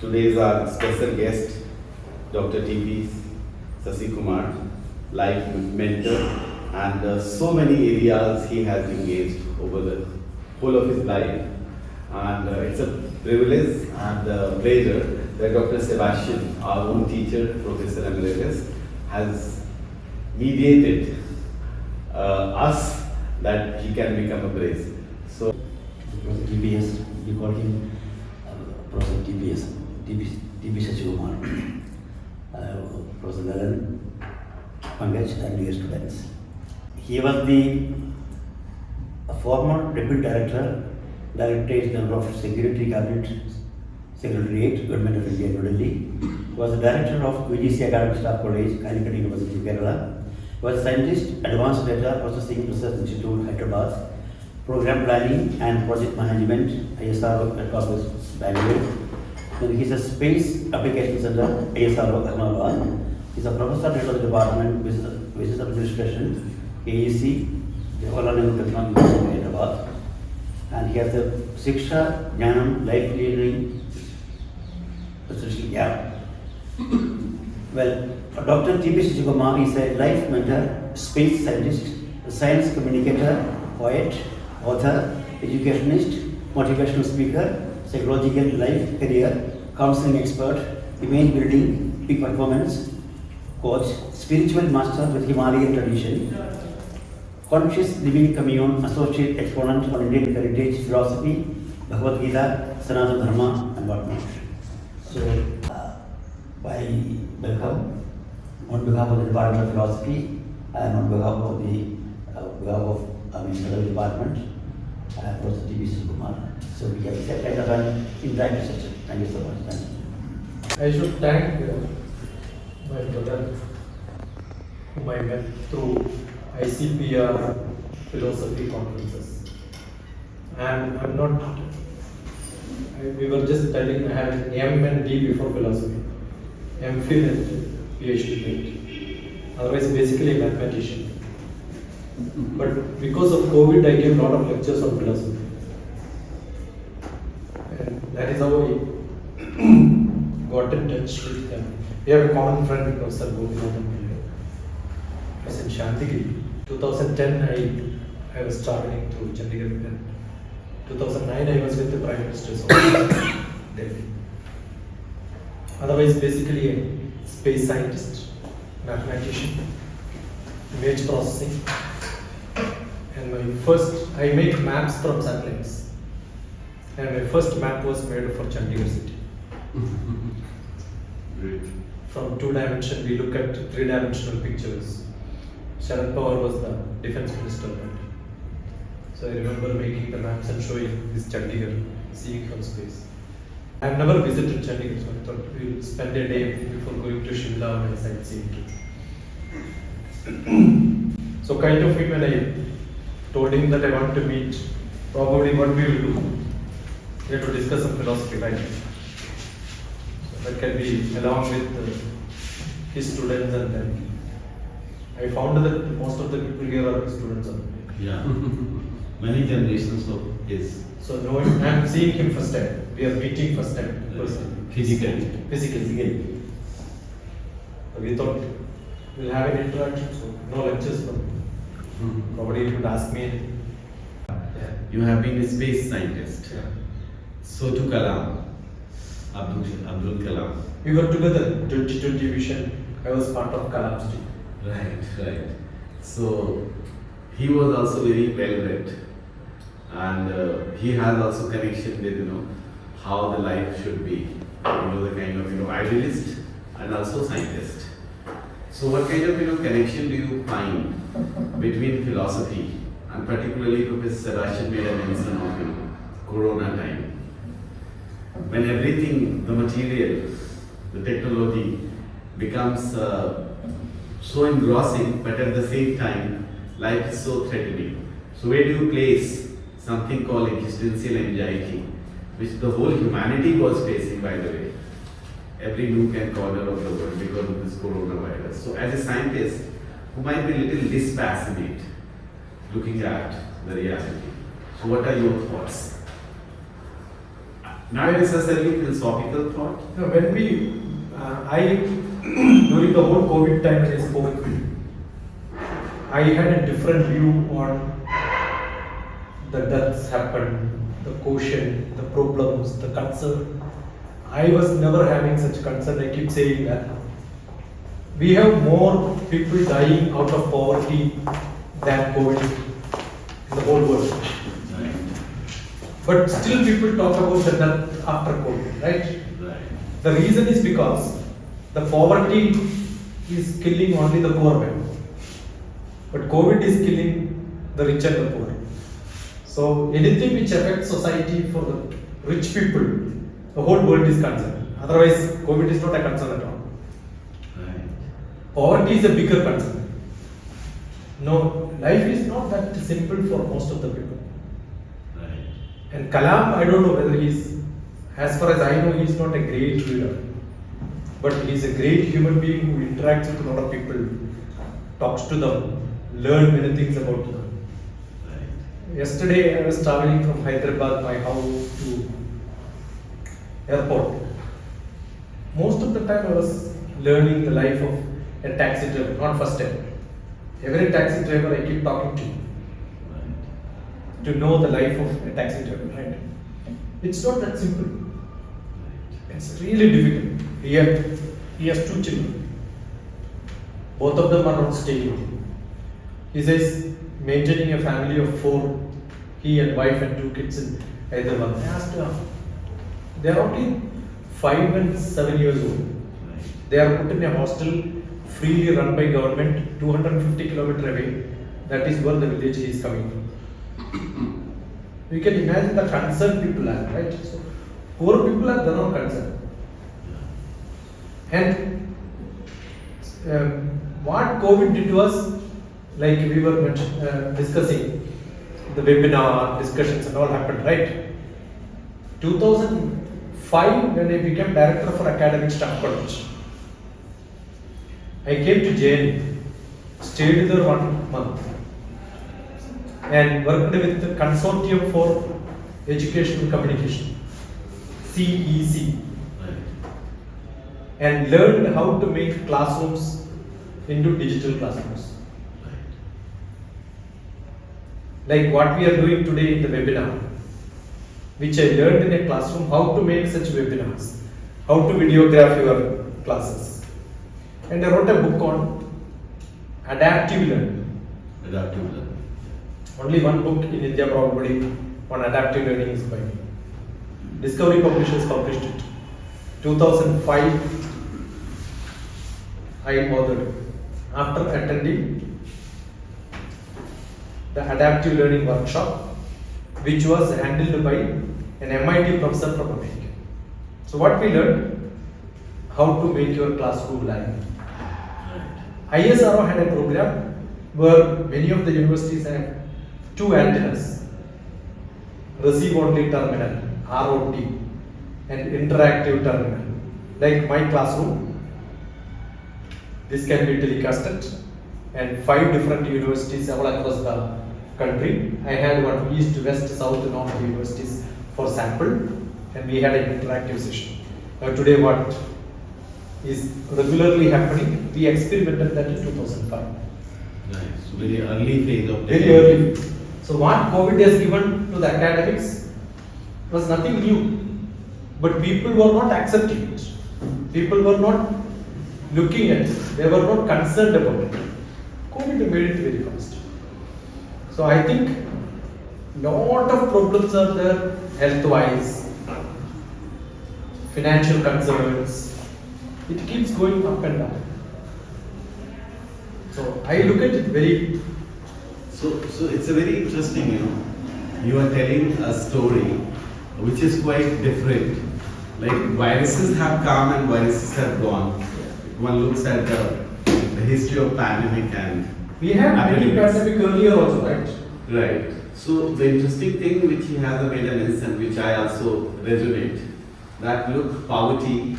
Today is our special guest, Dr. T.P. Sasi Kumar, life mentor, and so many areas he has engaged over the whole of his life. And it's a privilege and pleasure that Dr. Sebastian, our own teacher, Professor Emeritus, has mediated us that he can become a praise. So, Professor TPS, we call him Professor TPS, TP Sachikumar, Professor Galan, Pankaj, and dear students. He was the former Deputy Director, Directorate General of Security Cabinet Secretariat, Government of India, New Delhi. He was the Director of VGC Academic Staff College, Calicut University, Kerala. He was a scientist, Advanced Data Processing Research Institute, Hyderabad, Program Planning and Project Management, ISRO Headquarters, Bangalore. Then he is a Space Application Center, ISRO, Ahmedabad. He is a Professor at the Department, Business Administration, AEC, Jawaharlal Nehru Technology University, Hyderabad. And he has a Shiksha Jnanam Life Learning Research Lab. Well, Dr. T.P. Sachikumar is a life mentor, space scientist, science communicator, poet, author, educationist, motivational speaker, psychological life career, counseling expert, image building, peak performance coach, spiritual master with Himalayan tradition, conscious living commune, associate exponent on Indian heritage philosophy, Bhagavad Gita, Sanatana Dharma, and whatnot. So, I welcome on behalf of the Department of Philosophy and on behalf of the department, Professor T.P. Sachikumar. So we have set kind of an interactive session. Thank you so much. Thank you. I should thank my brother whom I met through ICPR philosophy conferences. And I'm not, we were just telling I had an M and D before philosophy. MPhil and PhD mate. Otherwise basically a mathematician. But because of COVID I gave a lot of lectures on philosophy. And that is how I got in touch with them. We have a common friend, Professor Gopinathan. He was in Chandigarh. 2010 I was traveling through Chandigarh, and 2009 I was with the Prime Minister's office, Delhi. Otherwise basically a space scientist, mathematician, image processing, and I make maps from satellites, and my first map was made for Chandigarh city. great. From 2-dimension we look at 3-dimensional pictures. Sharad Pawar was the defense minister then. So I remember making the maps and showing this Chandigarh, seeing from space. I have never visited Chandigarh, so I thought we'll spend a day before going to Shimla and sightseeing too. So kind of when I told him that I want to meet, probably what we will do, we have to discuss some philosophy, right? So that can be along with his students, and then I found that most of the people here are students of mine. Yeah, many generations of his. So I'm seeing him first time. We are meeting first time personally. Physically. We thought we'll have an interaction, so no lectures from him. Probably he would ask me. You have been a space scientist. Yeah. So to Kalam, Abdul Kalam. We were together, 2020 Vision. I was part of Kalam's team. Right. So he was also very well read, and he has also connection with how the life should be. The kind of idealist and also scientist. So what kind of connection do you find between philosophy and particularly Professor Sebastian made a mention of Corona time, when everything, the material, the technology becomes so engrossing, but at the same time life is so threatening. So where do you place something called existential anxiety, which the whole humanity was facing, by the way, every nook and corner of the world because of this coronavirus? So as a scientist who might be a little dispassionate looking at the reality, so what are your thoughts? Not necessarily philosophical thought. When during the whole COVID time when I spoke, I had a different view on the deaths happened, the quotient, the problems, the concern. I was never having such concern. I keep saying that we have more people dying out of poverty than COVID in the whole world. Right. But still people talk about the death after COVID, right? Right. The reason is because the poverty is killing only the poor man. But COVID is killing the rich and the poor. So anything which affects society for the rich people, the whole world is concerned. Otherwise, COVID is not a concern at all. Right. Poverty is a bigger concern. No, life is not that simple for most of the people. Right. And Kalam, I don't know whether he's, as far as I know, he's not a great leader. But he's a great human being who interacts with a lot of people, talks to them, learn many things about them. Right. Yesterday I was traveling from Hyderabad, my house, to airport. Most of the time I was learning the life of a taxi driver, not first time. Every taxi driver I keep talking to know the life of a taxi driver, right? It's not that simple. It's really difficult. He has 2 children. Both of them are not staying with him. He says maintaining a family of 4, he and wife and 2 kids in Hyderabad. I asked her, they are only 5 and 7 years old. Right. They are put in a hostel freely run by government 250 kilometers away. That is where the village he is coming from. You can imagine the concern people have, right? So, poor people are their own concern. And what COVID did was, like we were discussing, the webinar discussions and all happened, right? 2005, when I became director for academic staff college, I came to JNU, stayed there 1 month, and worked with the Consortium for Educational Communication, CEC, Right. and learned how to make classrooms into digital classrooms. Like what we are doing today in the webinar, which I learned in a classroom, how to make such webinars, how to videograph your classes. And I wrote a book on adaptive learning. Adaptive learning. Only one book in India probably on adaptive learning is by me. Discovery Publishers published it. 2005, I authored it. After attending the adaptive learning workshop, which was handled by an MIT professor from America. So what we learned, how to make your classroom live. ISRO had a program where many of the universities have 2 antennas, receive only terminal, ROT, and interactive terminal. Like my classroom, this can be telecasted, and 5 different universities all across the country. I had one east, west, south, north universities for sample, and we had an interactive session. Now today what is regularly happening, we experimented that in 2005. Right. So very early phase of Very early. So what COVID has given to the academics was nothing new, but people were not accepting it. People were not looking at it. They were not concerned about it. COVID made it very fast. So I think lot of problems are there, health-wise, financial concerns. It keeps going up and down. So I look at it very. So it's a very interesting, you are telling a story which is quite different. Like viruses have come and viruses have gone. One looks at the history of pandemic and We had many epidemics. pandemic earlier also, right? Right. So the interesting thing which he has a maintenance and which I also resonate, that look, poverty,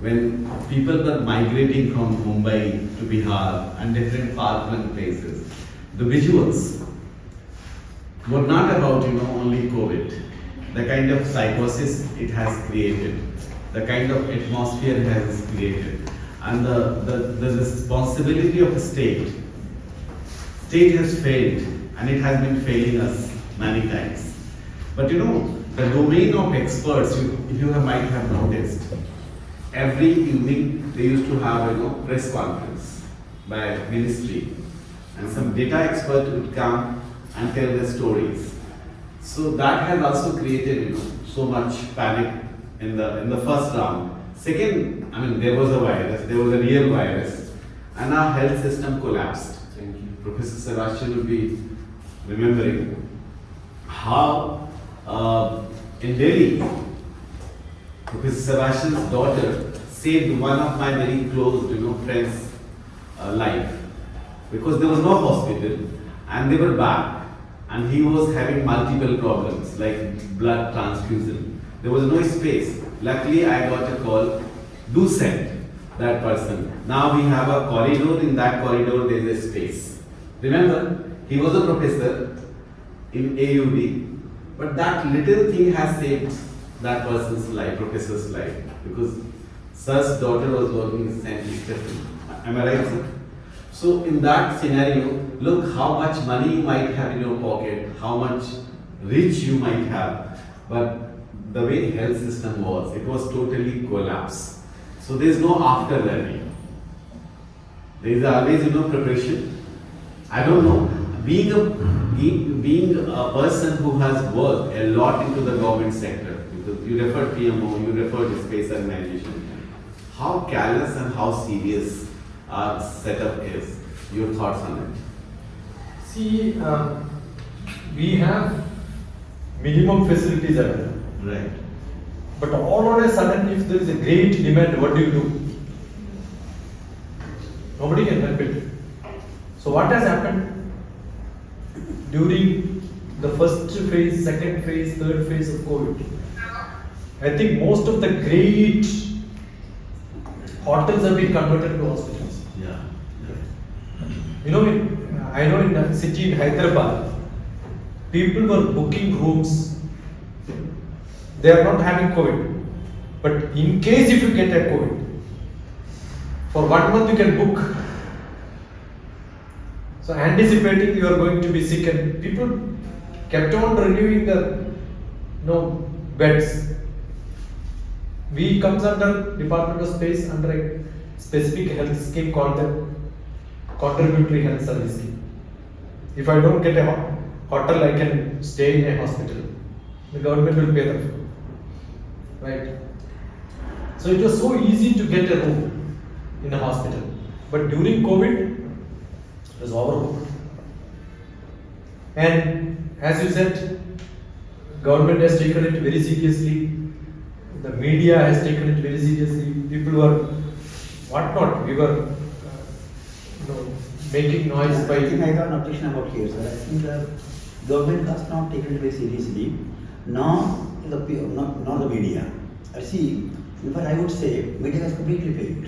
when people were migrating from Mumbai to Bihar and different far-flung places, the visuals were not about only COVID. the kind of psychosis it has created, the kind of atmosphere it has created, and the responsibility of the state. State has failed, and it has been failing us many times. But you know, the domain of experts, if you might have noticed, every evening they used to have press conference by ministry, and some data expert would come and tell the stories. So that has also created so much panic in the first round. Second, I mean, there was a virus, there was a real virus, and our health system collapsed. Thank you. Professor Sebastian will be remembering how in Delhi, Professor Sebastian's daughter saved one of my very close friends' life, because there was no hospital and they were back, and he was having multiple problems like blood transfusion. There was no space. Luckily, I got a call. Do send that person. Now we have a corridor. In that corridor, there is a space. Remember, he was a professor in AUD, but that little thing has saved that person's life, professor's life, because sir's daughter was working in St. Stephen. Am I right, sir? So in that scenario, look how much money you might have in your pocket, how much rich you might have, but the way health system was, it was totally collapsed. So there is no after learning. There is always preparation. I don't know. Being a person who has worked a lot into the government sector, because you referred PMO, you referred space organization, how callous and how serious our setup is. Your thoughts on it? See, we have minimum facilities available. Right. But all on a sudden, if there is a great demand, what do? Nobody can help it. So what has happened during the first phase, second phase, third phase of COVID? I think most of the great hotels have been converted to hospitals. Yeah. You know, I know in a city in Hyderabad, people were booking rooms. They are not having COVID, but in case if you get a COVID, for 1 month you can book. So anticipating you are going to be sick, and people kept on renewing the beds. We comes under Department of Space under a specific health scheme called the Contributory Health Service Scheme. If I don't get a hotel, I can stay in a hospital. The government will pay the fee. Right? So it was so easy to get a room in a hospital. But during COVID, it was overbooked. And as you said, government has taken it very seriously. The media has taken it very seriously. People were whatnot. We were making noise by. I think I got an objection about here, sir. I think the government has not taken it very seriously, nor the media. I see, in fact, I would say media has completely failed.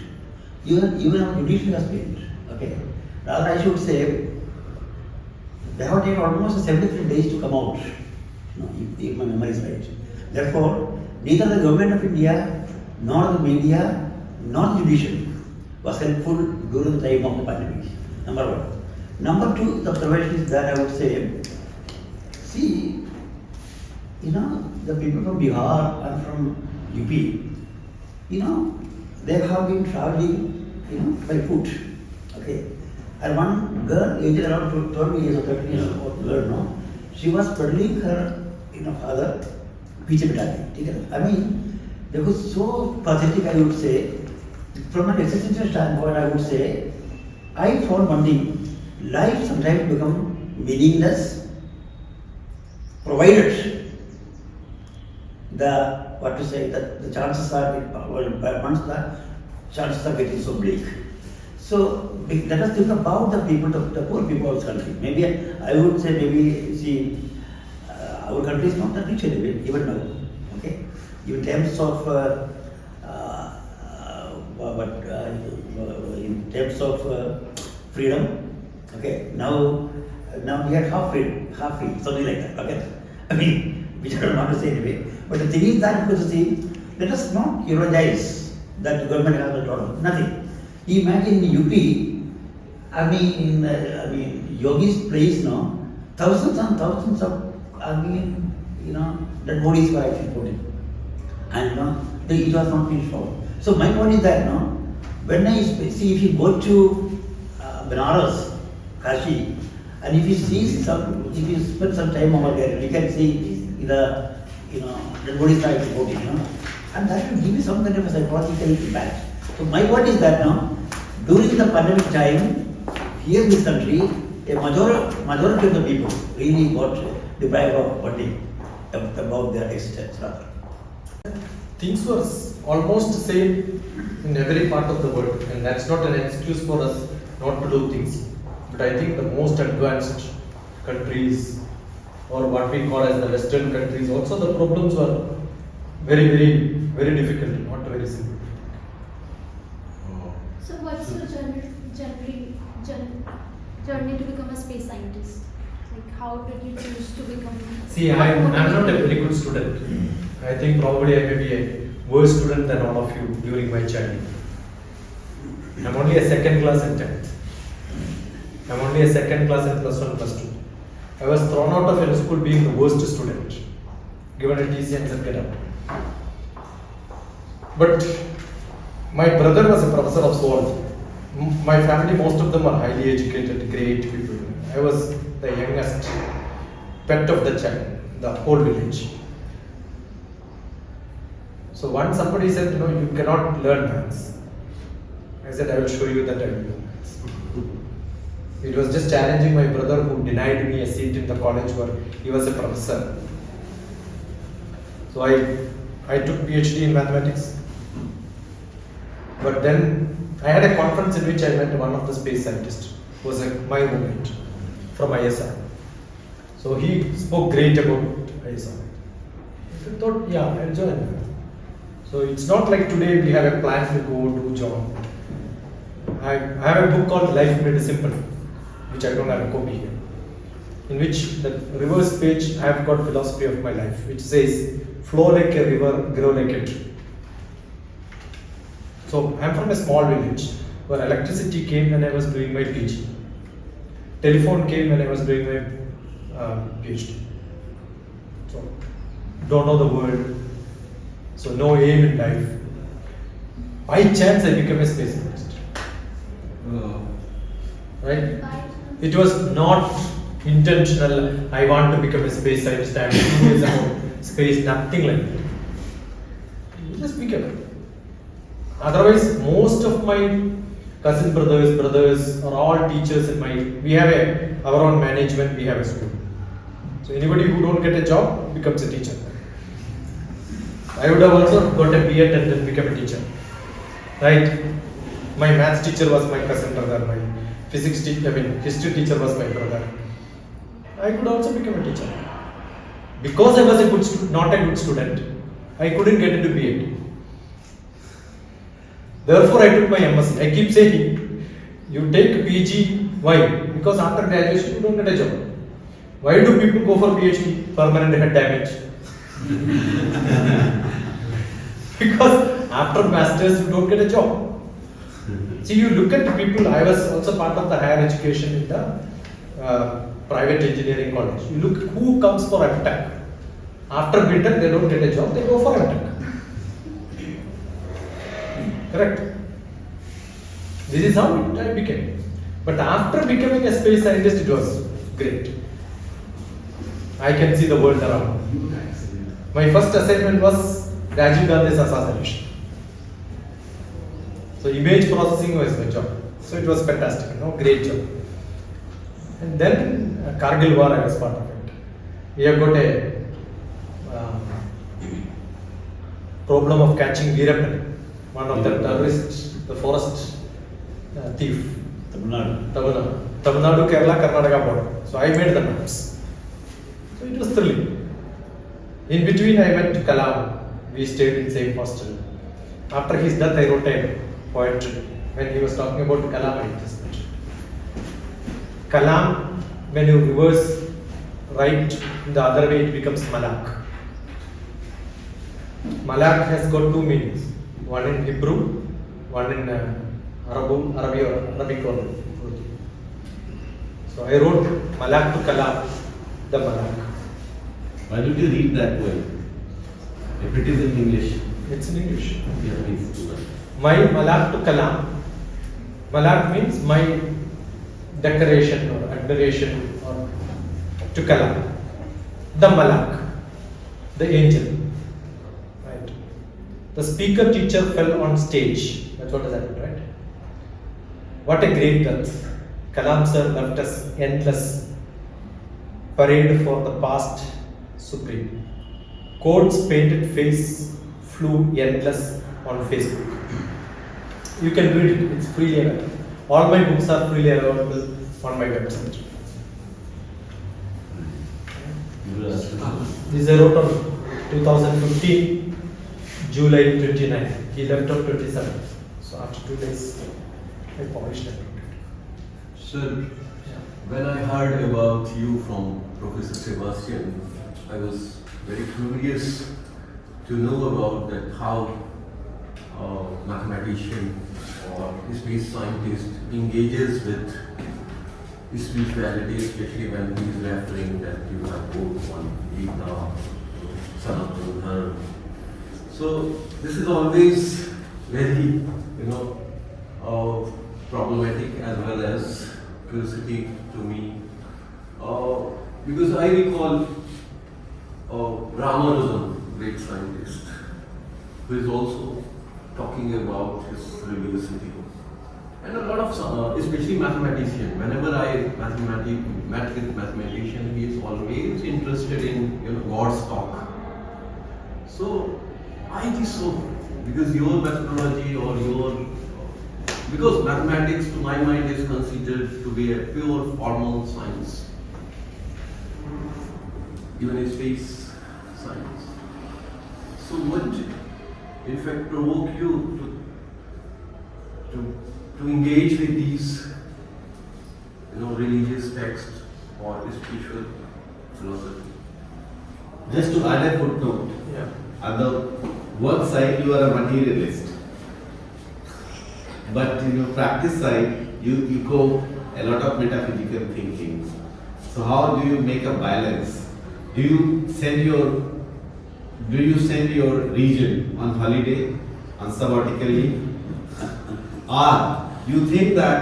Even our judiciary has failed. Okay. Rather, I should say they have taken almost 73 days to come out. If my memory is right. Therefore, neither the government of India, nor the media, nor the judiciary was helpful during the time of the pandemic. Number one. Number two, the observation is that I would say, see, the people from Bihar and from UP, they have been traveling, by foot. Okay. And one girl, aged around 12 years or 13 years old girl, she was peddling her, father, pizza battalion. I mean, they were so pathetic, I would say. From an existential standpoint, I would say, I found one thing, life sometimes becomes meaningless, provided the chances are, once the chances are getting so bleak. So let us think about the people, the poor people of the country. Maybe I would say, our country is not that rich anyway, even now. Okay, in terms of in terms of freedom. Okay, now we had half free, something like that. Okay, I mean which I don't want to say anyway. But the thing is that, because see, let us not eulogize that the government has a lot of nothing. Imagine in UP, Yogi's place now, thousands and thousands of, dead bodies were actually put in. And it was not finished off. So my point is that when I see, if you go to Benares, Kashi, and if you if you spend some time over there, you can see the dead bodies are actually put in, and that will give you some kind of a psychological impact. So my point is that during the pandemic time, here in this country, a majority of the people really got deprived of funding about their existence rather. Things were almost same in every part of the world, and that's not an excuse for us not to do things. But I think the most advanced countries, or what we call as the Western countries, also the problems were very, very, very difficult, not very simple. So what's your journey to become a space scientist? Like how did you choose to become? See, I'm not a very good student. I think probably I may be a worse student than all of you during my childhood. I'm only a second class in 10th. I'm only a second class in plus 1, plus 2. I was thrown out of a school being the worst student, given a TC and said get out. But my brother was a professor of zoology. My family, most of them are highly educated, great people. I was the youngest pet of the child, the whole village. So once somebody said, you cannot learn maths. I said, I will show you that I will do maths. It was just challenging my brother who denied me a seat in the college where he was a professor. So I took PhD in mathematics. But then I had a conference in which I met one of the space scientists, who was my roommate from ISR. So he spoke great about ISR. I thought, yeah, I'll join. So it's not like today we have a plan to go do job. I have a book called Life Made Simple, which I don't have a copy here, in which the reverse page I have got philosophy of my life, which says, flow like a river, grow like a tree. So I'm from a small village where electricity came when I was doing my PG. Telephone came when I was doing my PhD. So don't know the world. So no aim in life. By chance I became a space scientist. Right? It was not intentional. I want to become a space scientist. I am curious about space. Nothing like that. You just became it. Otherwise, most of my cousin brothers are all teachers in we have our own management, we have a school. So anybody who don't get a job becomes a teacher. I would have also got a B.Ed and then become a teacher. Right? My maths teacher was my cousin brother, my history teacher was my brother. I could also become a teacher. Because I was not a good student, I couldn't get into B.Ed. Therefore, I took my MSc. I keep saying, you take PG, why? Because after graduation, you don't get a job. Why do people go for PhD? Permanent head damage. Because after masters, you don't get a job. See, you look at the people. I was also part of the higher education in the private engineering college. You look who comes for MTech. After BTech, they don't get a job, they go for MTech. Correct? This is how I became. But after becoming a space scientist, it was great. I can see the world around. My first assignment was Rajiv Gandhi's assassination. So image processing was my job. So it was fantastic, great job. And then Kargil war, I was part of it. We have got a problem of catching Veerappan, one of the terrorists, the forest thief. Tamil Nadu, Kerala, Karnataka border. So I made the maps. So it was thrilling. In between, I went to Kalam. We stayed in same hostel. After his death, I wrote a poetry. When he was talking about Kalam, I just mentioned. Kalam, when you reverse right in the other way, it becomes Malak. Malak has got two meanings. One in Hebrew, one in Arabic or Urdu. So I wrote Malak to Kalam, the Malak. Why don't you read that word? If it is in English. It's in English. Yeah, please do that. My Malak to Kalam. Malak means my decoration or admiration or to Kalam. The Malak, the angel. Right. The speaker teacher fell on stage. That's what has happened, right? What a great death. Kalam sir left us endless parade for the past supreme. Quotes painted face flew endless on Facebook. You can read it, it's freely available. All my books are freely available on my website. This I wrote on 2015, July 29. He left on 27. So after 2 days, I polished and wrote it. Sir, when I heard about you from Professor Sebastian, I was very curious to know about that how a mathematician or space scientist engages with spirituality, especially when he is referring that you have both one Gita, Sanatana Dharma. So this is always very, problematic as well as curiosity to me. Because I recall Ramanujan, great scientist, who is also talking about his religiosity. And a lot of, especially mathematician, whenever I met with mathematician, he is always interested in God's talk. So I just so, because your methodology or because mathematics to my mind is considered to be a pure formal science, even a space science. So what in fact provoke you to engage with these religious texts or spiritual philosophy? Just to add a footnote, Yeah. at the work side you are a materialist, but in your practice side you go a lot of metaphysical thinking. So how do you make a balance? Do you send your region on holiday, on sabbatically, or you think that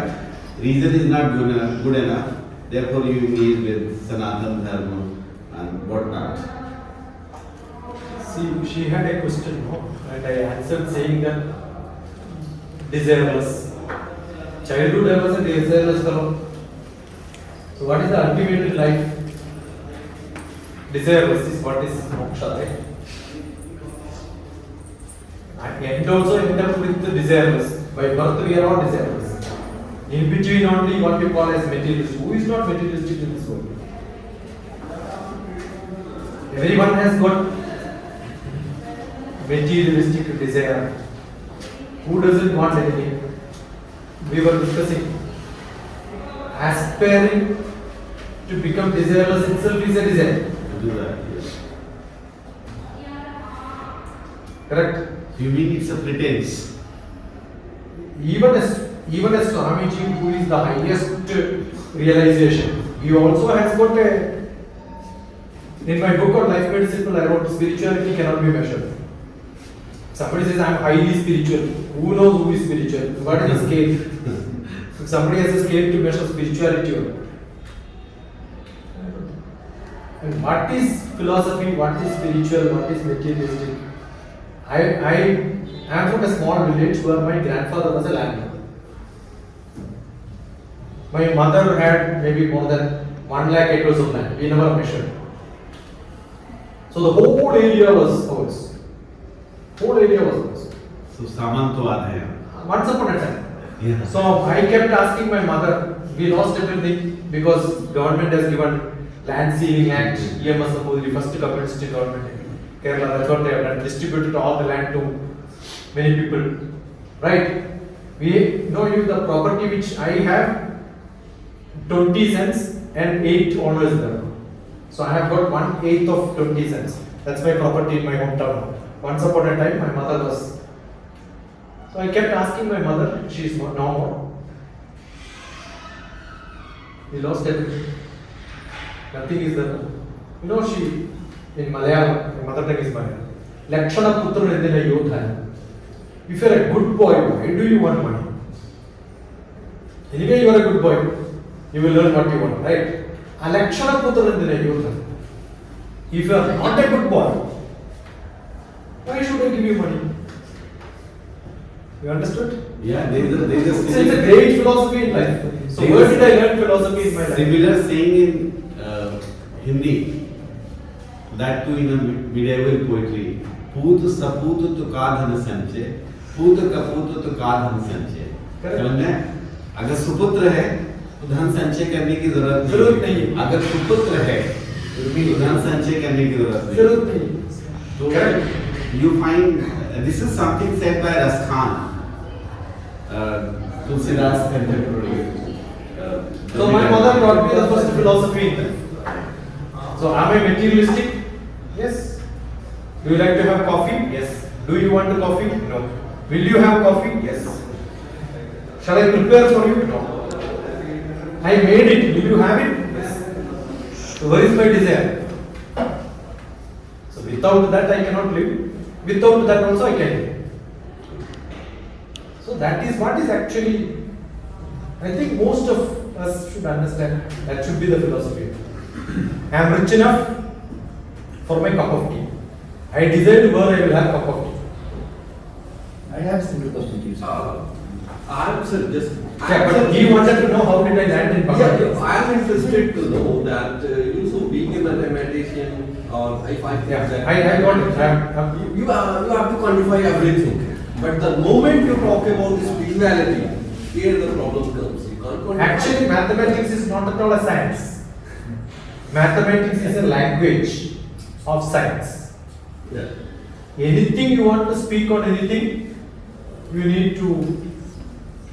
reason is not good enough, therefore you engage with Sanatana Dharma and whatnot? See, she had a question, no? And I answered saying that desireless. Childhood I was a desireless fellow. So what is the ultimate in life? Desireless is what is moksha, right? And also end up with the desireless. By birth we are all desireless. In between only what we call as materialist. Who is not materialistic in this world? Everyone has got materialistic desire. Who doesn't want anything? We were discussing. Aspiring to become desireless itself is a desire. To do that, yes. Correct? You mean it's a pretense? Even as Swamiji, who is the highest realization, he also has got a. In my book on life made simple, I wrote spirituality cannot be measured. Somebody says I am highly spiritual. Who knows who is spiritual? What is the scale? If somebody has a scale to measure spirituality on. And what is philosophy? What is spiritual? What is materialistic? I am from a small village where my grandfather was a landlord. My mother had maybe more than 1 lakh acres of land. We never measured. So the whole area was ours. Whole area was ours. So Samantwad hai. Once upon a time. Yeah. So I kept asking my mother, we lost everything because government has given Land Ceiling Act, EMS supposedly first communist government in Kerala, that's what they have done, distributed all the land to many people. Right? We know you the property which I have 20 cents and 8 owners there. So I have got 1/8 of 20 cents. That's my property in my hometown. once upon a time my mother was. So I kept asking my mother, she is no more. We lost everything. Nothing is there. You know, she, in Malayalam, my mother tongue is Malayalam. Lakshana Putra Nendina Yodha. If you are a good boy, why do you want money? Anyway, you are a good boy. You will learn what you want, right? Lakshana Putra Nendina Yodha. If you are not a good boy, why should I give you money? You understood? Yeah, there's a It's a great philosophy in life. So where did I learn philosophy in my life? similar saying in Hindi, that too in a medieval poetry. Poot saput to kadhan sanche, poot kaput to kadhan sanche. समझ में? अगर सुपुत्र है तो धन संचय करने की जरूरत नहीं। अगर सुपुत्र है तो धन संचय करने की जरूरत नहीं। तो you find this is something said by Raskan. Tulsidas contemporary. So my mother taught me the first philosophy in life. So am I materialistic? Yes. Do you like to have coffee? Yes. Do you want a coffee? No. Will you have coffee? Yes. Shall I prepare for you? No. I made it. Will you have it? Yes. So where is my desire? So without that I cannot live. Without that also I can live. So that is what is actually, I think most of us should understand, that should be the philosophy. I am rich enough for my cup of tea. I decide where I will have cup of tea. I have a simple question to you, sir. I am sir, just. Yeah, but he wanted to know how did I land in Yeah, I am interested to know that you so being a mathematician or if I think that I got it. you have to quantify everything. But the moment you talk about this spirituality, here the problem comes. You can't quantify. Actually, mathematics is not at all a science. Mathematics is a language of science. Yeah. Anything you want to speak on anything, you need to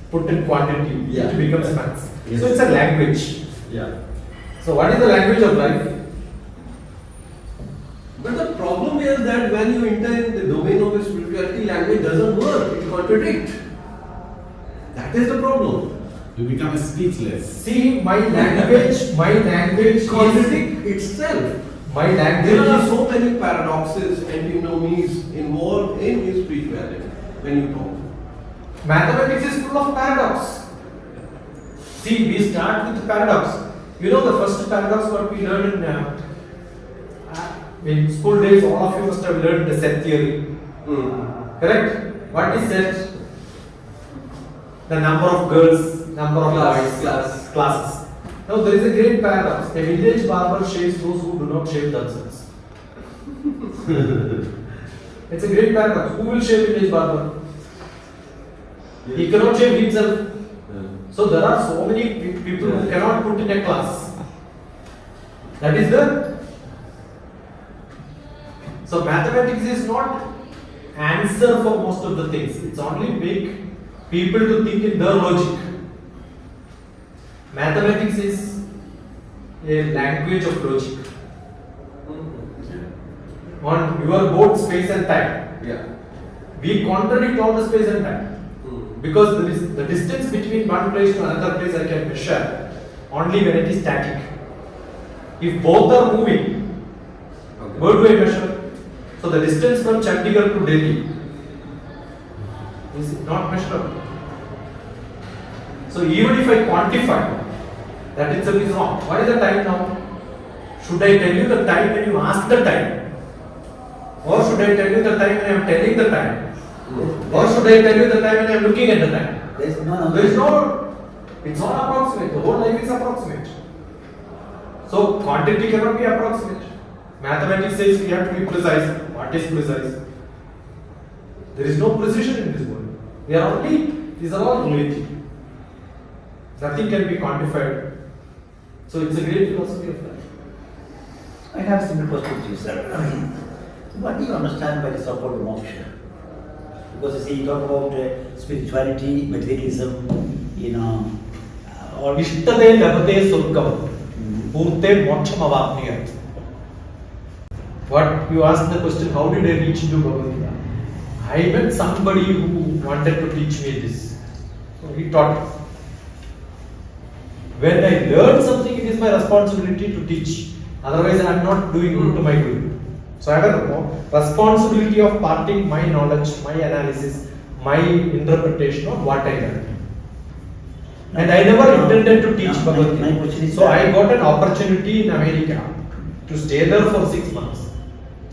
put in quantity. Yeah. It becomes maths. Yes. So it's a language. Yeah. So what is the language of life? But the problem is that when you enter in the domain of spirituality, language doesn't work. It contradicts. That is the problem. You become speechless. See, my language Contradict itself. My language There are is so many paradoxes, antinomies involved in his spirituality when you talk. mathematics is full of paradox. See, we start with paradox. You know the first paradox what we learned in school days, all of you must have learned the set theory. Correct? What is set? The number of girls, number of boys, classes. Now there is a great paradox. A village barber shaves those who do not shave themselves. It's a great paradox. Who will shave village barber? He cannot shave himself. So there are so many people who cannot put in a class. That is the. So mathematics is not answer for most of the things. It's only make people to think in their logic. Mathematics is a language of logic. On your board, space and time. Yeah. We contradict all the space and time. Because there is the distance between one place to another place I can measure only when it is static. If both are moving, where do I measure? So the distance from Chandigarh to Delhi is not measurable. So even if I quantify, that itself is wrong. What is the time now? Should I tell you the time when you ask the time? Or should I tell you the time when I am telling the time? Or should I tell you the time when I am looking at the time? There is no. There is no, it's not approximate. The whole life is approximate. So quantity cannot be approximate. Mathematics says we have to be precise. What is precise? There is no precision in this world. These are all relative. Nothing can be quantified. So it's a great philosophy of life. I have a simple question to you, sir. What do you understand by the so-called moksha? Because you see, you talk about spirituality, materialism, or इष्टदे लभते स्वर्गम पूर्ते मोक्षम अवाप्नुयात्. What you asked the question, how did I reach into Bhagavad Gita? I met somebody who wanted to teach me this. So he taught me. When I learn something, it is my responsibility to teach. Otherwise, I am not doing good to my guru. So I have a responsibility of parting my knowledge, my analysis, my interpretation of what I learned. And I never intended to teach Bhagavad my question Gita. is So I got an opportunity in America to stay there for 6 months.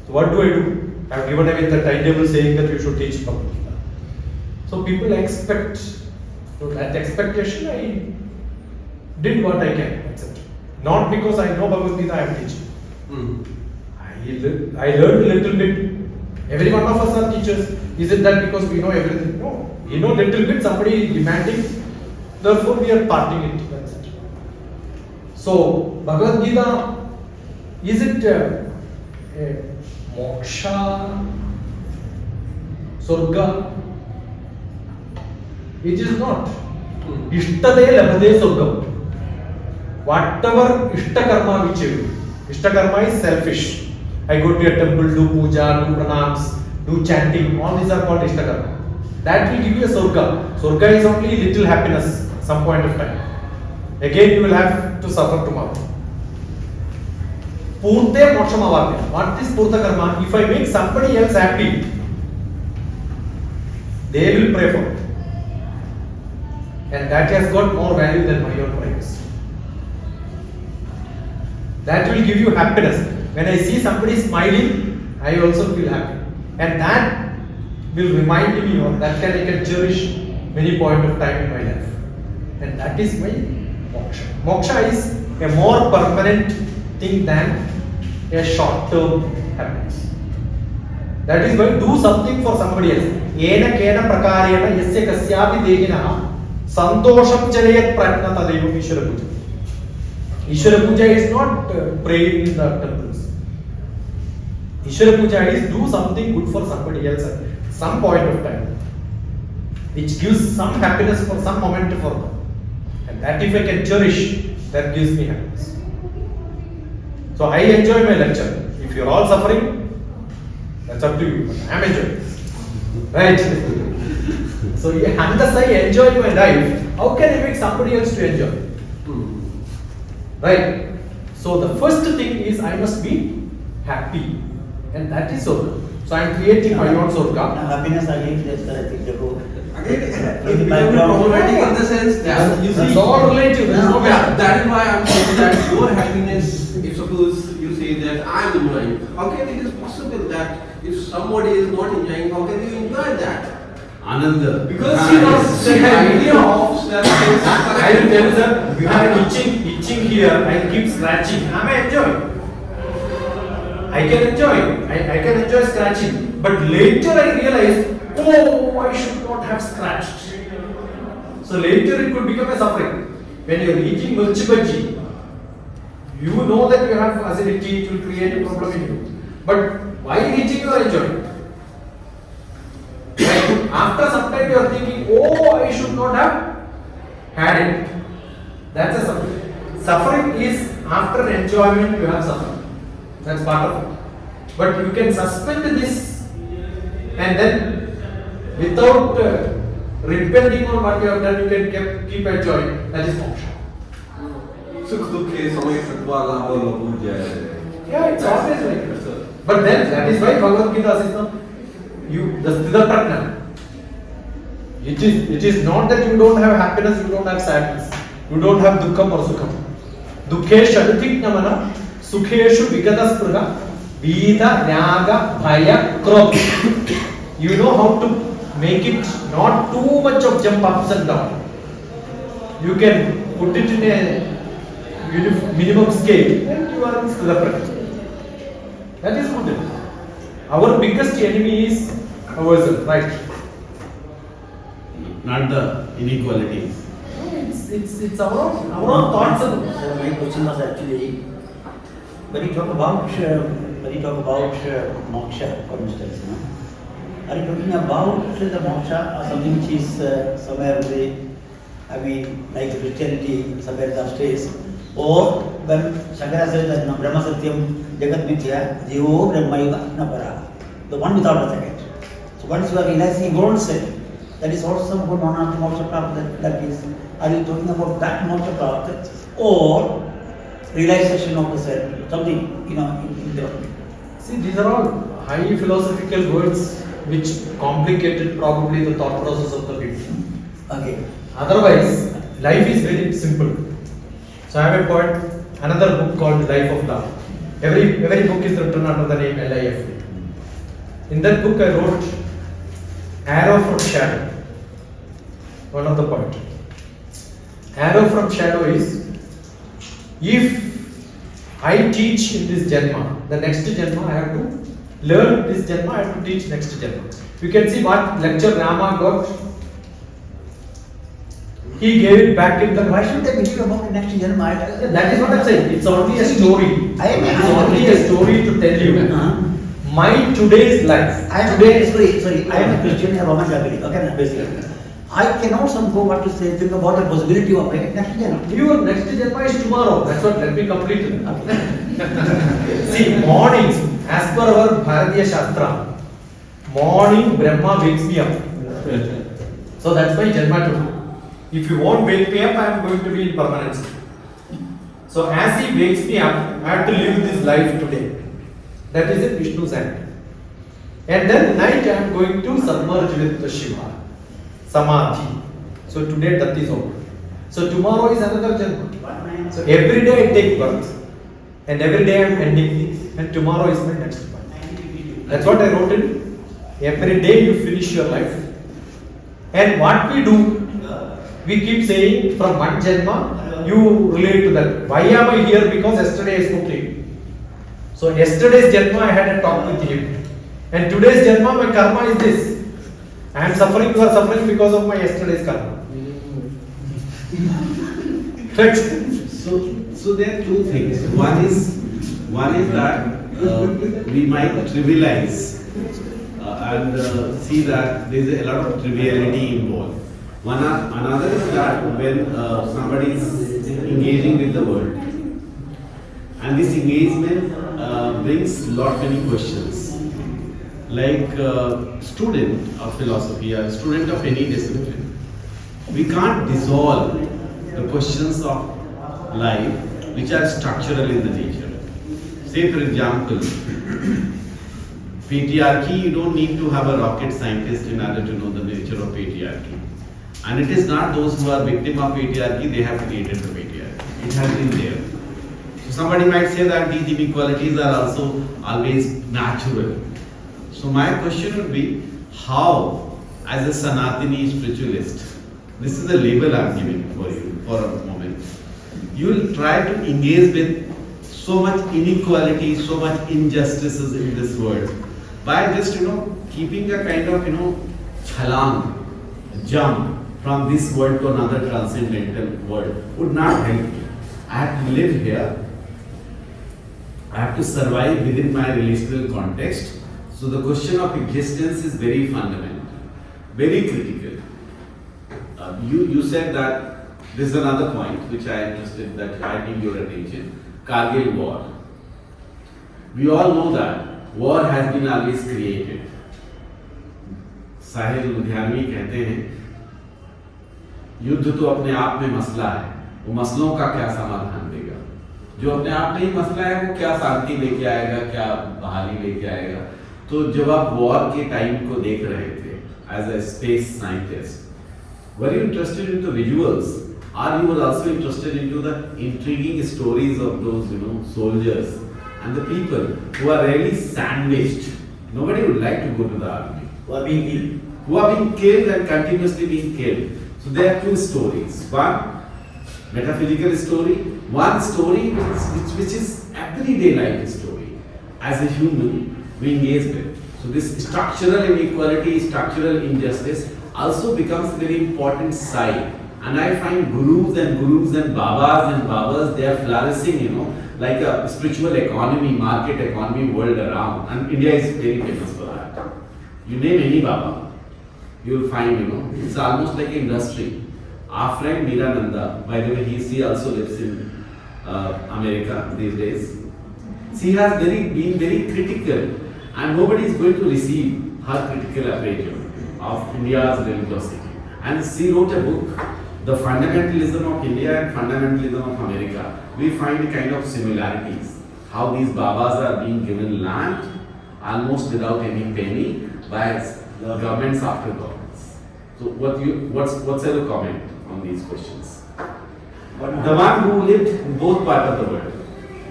So what do? I have given away the timetable saying that you should teach Bhagavad Gita. So people expect, so that expectation I did what I can, etc. Not because I know Bhagavad Gita I am teaching. I learned a little bit. Every one of us are teachers. Is it that because we know everything? No. We know little bit, somebody is demanding, therefore we are parting it, etc. So, Bhagavad Gita, is it a moksha, surga? It is not. Ishtade labhade surgam. Whatever ishta karma which you do, ishta karma is selfish. I go to a temple, do puja, do pranams, do chanting, all these are called ishta karma. That will give you a surga. Surga is only little happiness some point of time. Again you will have to suffer tomorrow. Purte mokshamavadya. What is purta karma? If I make somebody else happy, they will pray for me. And that has got more value than my own prayers. That will give you happiness. When I see somebody smiling, I also feel happy. And that will remind me of that I can cherish many point of time in my life. And that is my moksha. Moksha is a more permanent thing than a short-term happiness. That is why do something for somebody else. Yena kena prakarena yasya kasyapi dehina santosham charayat pratna tadeva Ishvara puja. Ishvara puja is not praying in the temples. Ishvara puja is do something good for somebody else at some point of time, which gives some happiness for some moment for them. And that if I can cherish, that gives me happiness. So I enjoy my lecture. If you are all suffering, that's up to you. But I am enjoying. Right? So unless I enjoy my life, how can I make somebody else to enjoy? Right? So the first thing is I must be happy. And that is surga. So I am creating my own surga. Happiness again, yes, I think the book. Again, In the it background. problematic in the sense that you It's see, all relative. There's no yeah, gap. that is why I'm saying that your happiness, if suppose you say that I'm enjoying, how can it is possible that if somebody is not enjoying, how can you enjoy that? Ananda. Because you know, the idea of that I will tell you that you are itching here and keep scratching. Am I enjoying? I can enjoy. I can enjoy scratching. But later I realized, oh, I should not have scratched. So later it could become a suffering. When you are eating mirchi bhaji, you know that you have acidity, it will create a problem in you. But while eating you are enjoying. Right? After some time you are thinking, oh, I should not have had it. That's a suffering. Suffering is after enjoyment you have suffering. That's part of it. But you can suspend this and then without repenting on what you have done, you can keep enjoying. That is moksha. Sukh dukhe samay satva labha labhu jaya. Yeah, it's always like that. But then that is why Bhagavad Gita says the sthita pratna. It is not that you don't have happiness, you don't have sadness, you don't have dukkam or sukham. Dukkeshu adhiknamana, sukheshu vigata spruha, Vida, Raga, Bhaya, Krodha. You know how to make it not too much of jump ups and down. You can put it in a minimum scale and you are in Sthita Pratna. That is good. Our biggest enemy is ourselves, right? Not the inequalities. It's our own thoughts. So my question was actually, when you talk about moksha, for instance, are you talking about the moksha or something which is somewhere like Christianity, somewhere the stays, Or when Shankara says that no, Brahma Satyam Jagat Mithya, Jivo Brahmayuga Napara, the one without a second. So once you are realizing gold set, that is also good one of the moksha prapta, that is, are you talking about that moksha prapta or realization of the self, something, in the. See, these are all high philosophical words which complicated probably the thought process of the people. Okay. Otherwise, life is very simple. So I have a poet, another book called Life of Love. Every book is written under the name LIF. In that book I wrote Arrow from Shadow. One of the poet. Arrow from Shadow is, if I teach in this Janma, the next Janma I have to learn this Janma, I have to teach next Janma. You can see what lecture Rama got. He gave it back in the. Why should I believe about the next Janma? That is what I'm saying. It's only a story. I It's only a story to tell you. My today's life. I am a Christian, a Roman Catholic. Okay, basically. I cannot somehow what to say, think about the possibility of a next Janma. Your next Janma is tomorrow. That's what, let me complete it. See, morning, as per our Bharatiya Shastra, morning Brahma wakes me up. So that's my Janma today. If you won't wake me up, I am going to be in permanence. So as he wakes me up, I have to live this life today. That is in Vishnu's hand. And then night I am going to submerge with the Shiva. Samadhi. So today death is over. So tomorrow is another Janma. So every day I take birth. And every day I am ending. And tomorrow is my next birth. That's what I wrote in. Every day you finish your life. And what we do, we keep saying from one Janma, you relate to that. Why am I here? Because yesterday I spoke to him. So yesterday's Janma I had a talk with him. And today's Janma, my karma is this. I am suffering, you are suffering because of my yesterday's karma. Right? So there are two things. One is that we might trivialize and see that there is a lot of triviality involved. Another is that when somebody is engaging with the world, and this engagement brings lot many questions. Like student of philosophy or student of any discipline, we can't dissolve the questions of life which are structural in the nature. Say for example, patriarchy, you don't need to have a rocket scientist in order to know the nature of patriarchy. And it is not those who are victim of patriarchy, they have created the patriarchy. It has been there. So somebody might say that these inequalities are also always natural. So my question would be, how, as a Sanatini spiritualist, this is the label I am giving for you for a moment, you will try to engage with so much inequality, so much injustices in this world by just keeping a kind of chalang, jump from this world to another transcendental world would not help me. I have to live here. I have to survive within my relational context. So the question of existence is very fundamental, very critical. You said that this is another point which I am interested that I need your attention. Kargil war. We all know that war has been always created. साहिल लुधियानवी कहते हैं, युद्ध तो अपने आप में मसला है, वो मसलों का क्या समाधान देगा? जो अपने आप में ही मसला है वो क्या शांति लेके आएगा, क्या बहाली लेके आएगा? तो जब आप वॉर के टाइम को देख रहे थे as a space scientist, were you interested in the visuals or you were also interested into the intriguing stories of those soldiers and the people who are really sandwiched? Nobody would like to go to the army, who are being killed and continuously being killed. So there are two stories, one metaphysical story, one story which is everyday life story. As a human we engage with. So this structural inequality, structural injustice also becomes a very important side. And I find gurus and babas, they are flourishing, like a spiritual economy, market economy world around. And India is very famous for that. You name any baba, you will find, it's almost like an industry. Our friend Meera Nanda, by the way, he also lives in America these days. She has been very critical, and nobody is going to receive her critical appraisal of India's religiosity. And she wrote a book, The Fundamentalism of India and Fundamentalism of America. We find a kind of similarities. How these Babas are being given land almost without any penny by the governments after governments. So what's your comment on these questions? The one who lived in both parts of the world.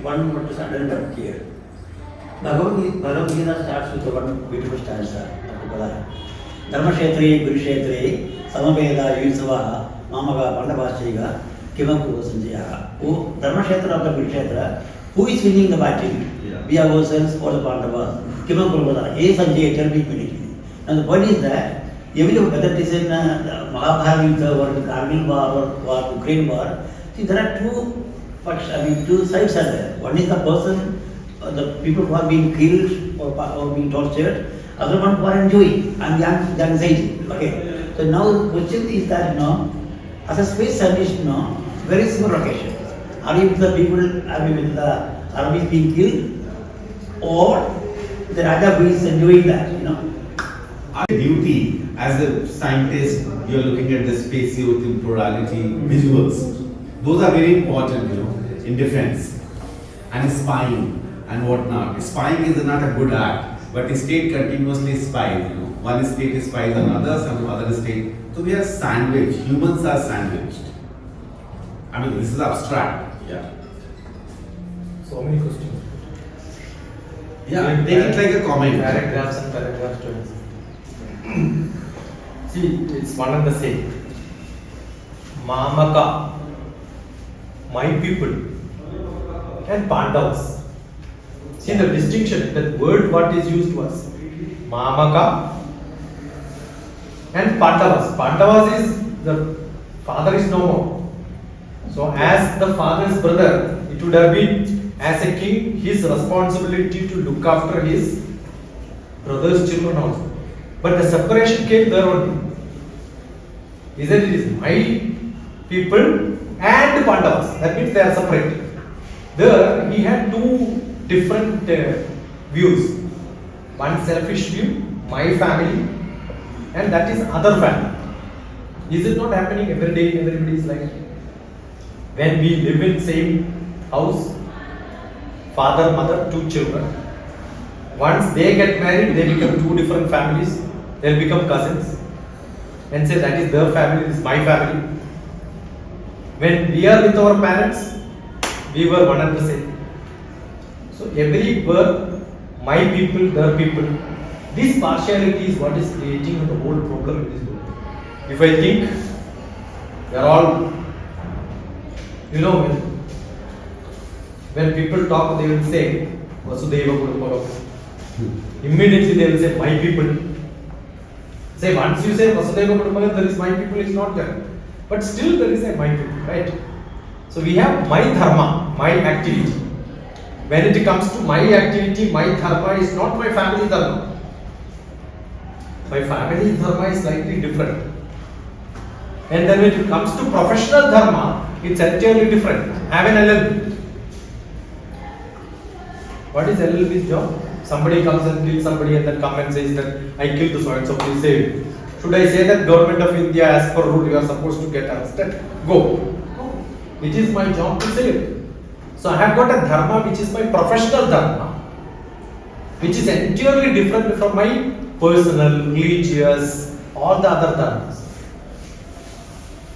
One what is understood here. Bhagavad Gita starts with one beautiful stanza. Dharma Kshetriye Guru Kshetriye Samaveda Yusavaha Mamaga Pandavashyiga Kimam Kuva Sanjaya. Oh, Dharma Kshetra of the Guru Kshetra, who is winning the battle? Yeah. We ourselves or the Pandavas? Kimam Kuva Sanjaya. Sanjaya, tell me immediately. And the point is that whether it is in Mahabharata or the Kargil war or Ukraine war, see there are two sides are there. One is the person, the people who are being killed or being tortured. Other one who are enjoying and the anxiety. Okay. So now the question is that as a space scientist, very similar occasion. Are you with the people? Are you with the armies being killed, or the Raja who is enjoying that? Duty as a scientist, you are looking at the spatio-temporality visuals. Those are very important, in defense and spying and whatnot. Spying is not a good act, but the state continuously spies. One state spies another, some other state. So we are sandwiched. Humans are sandwiched. I mean, this is abstract. Yeah. So many questions. Yeah. Take it like a comment. Paragraphs and paragraphs to answer. See, it's one and the same. Mamaka, my people, and Pandavas. See the distinction, that word what is used was Mamaka and Pandavas. Pandavas is the father is no more. So as the father's brother, it would have been as a king his responsibility to look after his brother's children also. But the separation came there only. Is that it is my people and Pandavas. That means they are separate. There he had two different views. One selfish view, my family, and that is other family. Is it not happening every day in everybody's life? When we live in same house, father, mother, two children. Once they get married, they become two different families. They'll become cousins and say that is their family, this is my family. When we are with our parents, we were one and the same. So everywhere, my people, their people, this partiality is what is creating the whole problem in this world. If I think they are all, when people talk, they will say Vasudeva Kutumbakam. Immediately they will say my people. Say once you say Vasudeva Kutumbakam, there is my people is not there. But still there is a my people, right? So we have my dharma, my activity. When it comes to my activity, my dharma is not my family dharma. My family dharma is slightly different. And then when it comes to professional dharma, it's entirely different. Have an LLB. What is LLB's job? Somebody comes and kills somebody and then comes and says that I killed the so and so, please save me. Should I say that government of India as per rule you are supposed to get arrested? Go. No. It is my job to save. So I have got a dharma which is my professional dharma, which is entirely different from my personal, religious, all the other dharmas.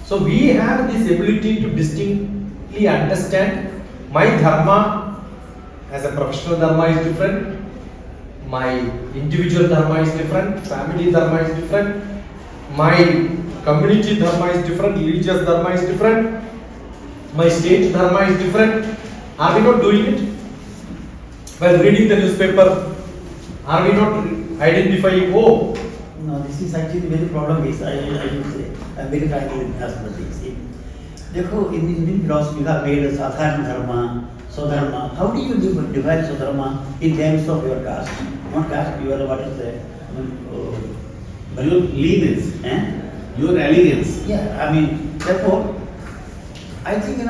So we have this ability to distinctly understand my dharma as a professional dharma is different, my individual dharma is different, family dharma is different, my community dharma is different, religious dharma is different, my state dharma is different. Are we not doing it? While reading the newspaper, are we not identifying, oh? No, this is actually very problem is, I should say, I'm very frankly as the things. Therefore, in Indian philosophy, you have made a Sadharana Dharma, Swadharma. How do you define Swadharma in terms of your caste? Not caste, you are what is the Your leanness, your elegance. Yeah, I mean, therefore, I think,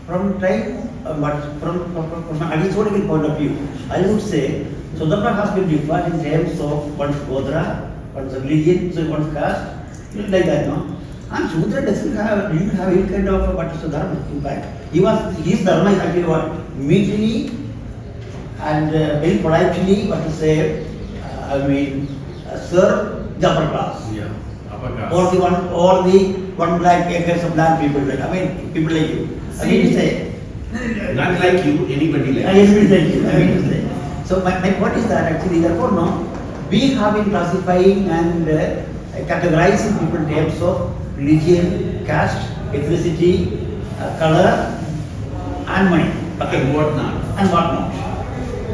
from time but from an Aristotelian point of view, I would say Sudharma has been defined in terms of one's Godra, one's religion, so one's caste, like that, no? And Shudra didn't have any kind of what is Sudharma, in fact. His dharma is actually what? Meekly and very politely, what to say, serve the upper class. Yeah, upper caste. Or the 1 lakh acres of land people, like, people like you. I mean to say, Not like you, anybody like I mean to say. So my point is that actually, therefore, no, we have been classifying and categorizing people in terms of religion, caste, ethnicity, color, and money. Okay. And what not? And what not.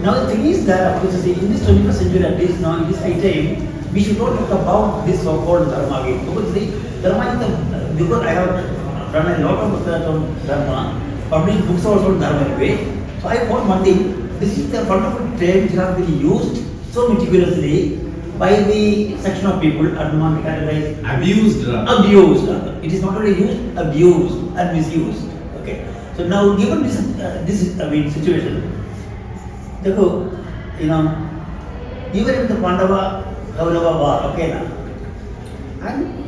Now the thing is that, in this 21st century at least now, in this high time, we should not talk about this so-called dharma again. Because the dharma is the, because I have done a lot of research on dharma, published books also on dharma anyway. So I found one thing, this is the wonderful term which has been used so meticulously by the section of people, categorized. Abused. Abused. It is not only used, abused and misused. Okay. So now, given this situation, therefore, even in the Pandava-Kaurava war, okay, and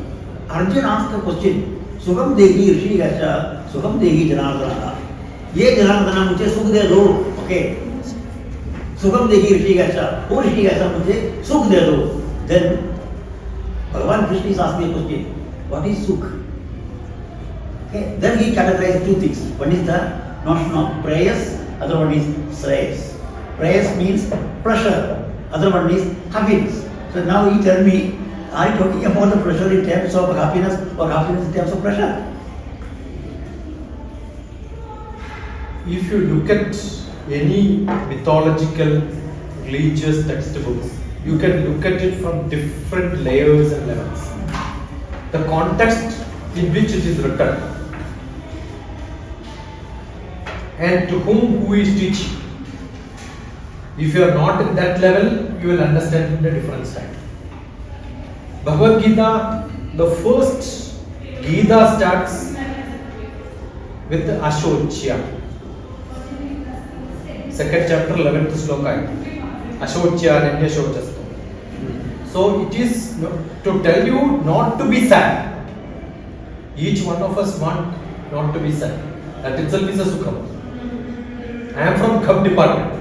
Arjuna asked a question, Sukham Dehi Rishi Gacha, Sukham Dehi Janardana. Ye Janardana mujhe sukh de do, okay. Sukham Dehi Rishi Gacha, who Rishi Gacha mujhe sukh de do. Then Bhagavan Krishna is asking a question, what is sukh? Okay. Then he categorized two things. One is the notion of prayers, other one is shreyas. Prayers means pleasure, other one is happiness. So now you tell me, are you talking about the pleasure in terms of happiness or happiness in terms of pleasure? If you look at any mythological religious textbooks, you can look at it from different layers and levels. The context in which it is written and to who is teaching. If you are not in that level, you will understand in a different style. Bhagavad Gita, the first Gita starts with Ashocya. Second chapter, 11th sloka. Ashocya Nanya Shochasto. So it is to tell you not to be sad. Each one of us want not to be sad. That itself is a sukham. I am from Gum department.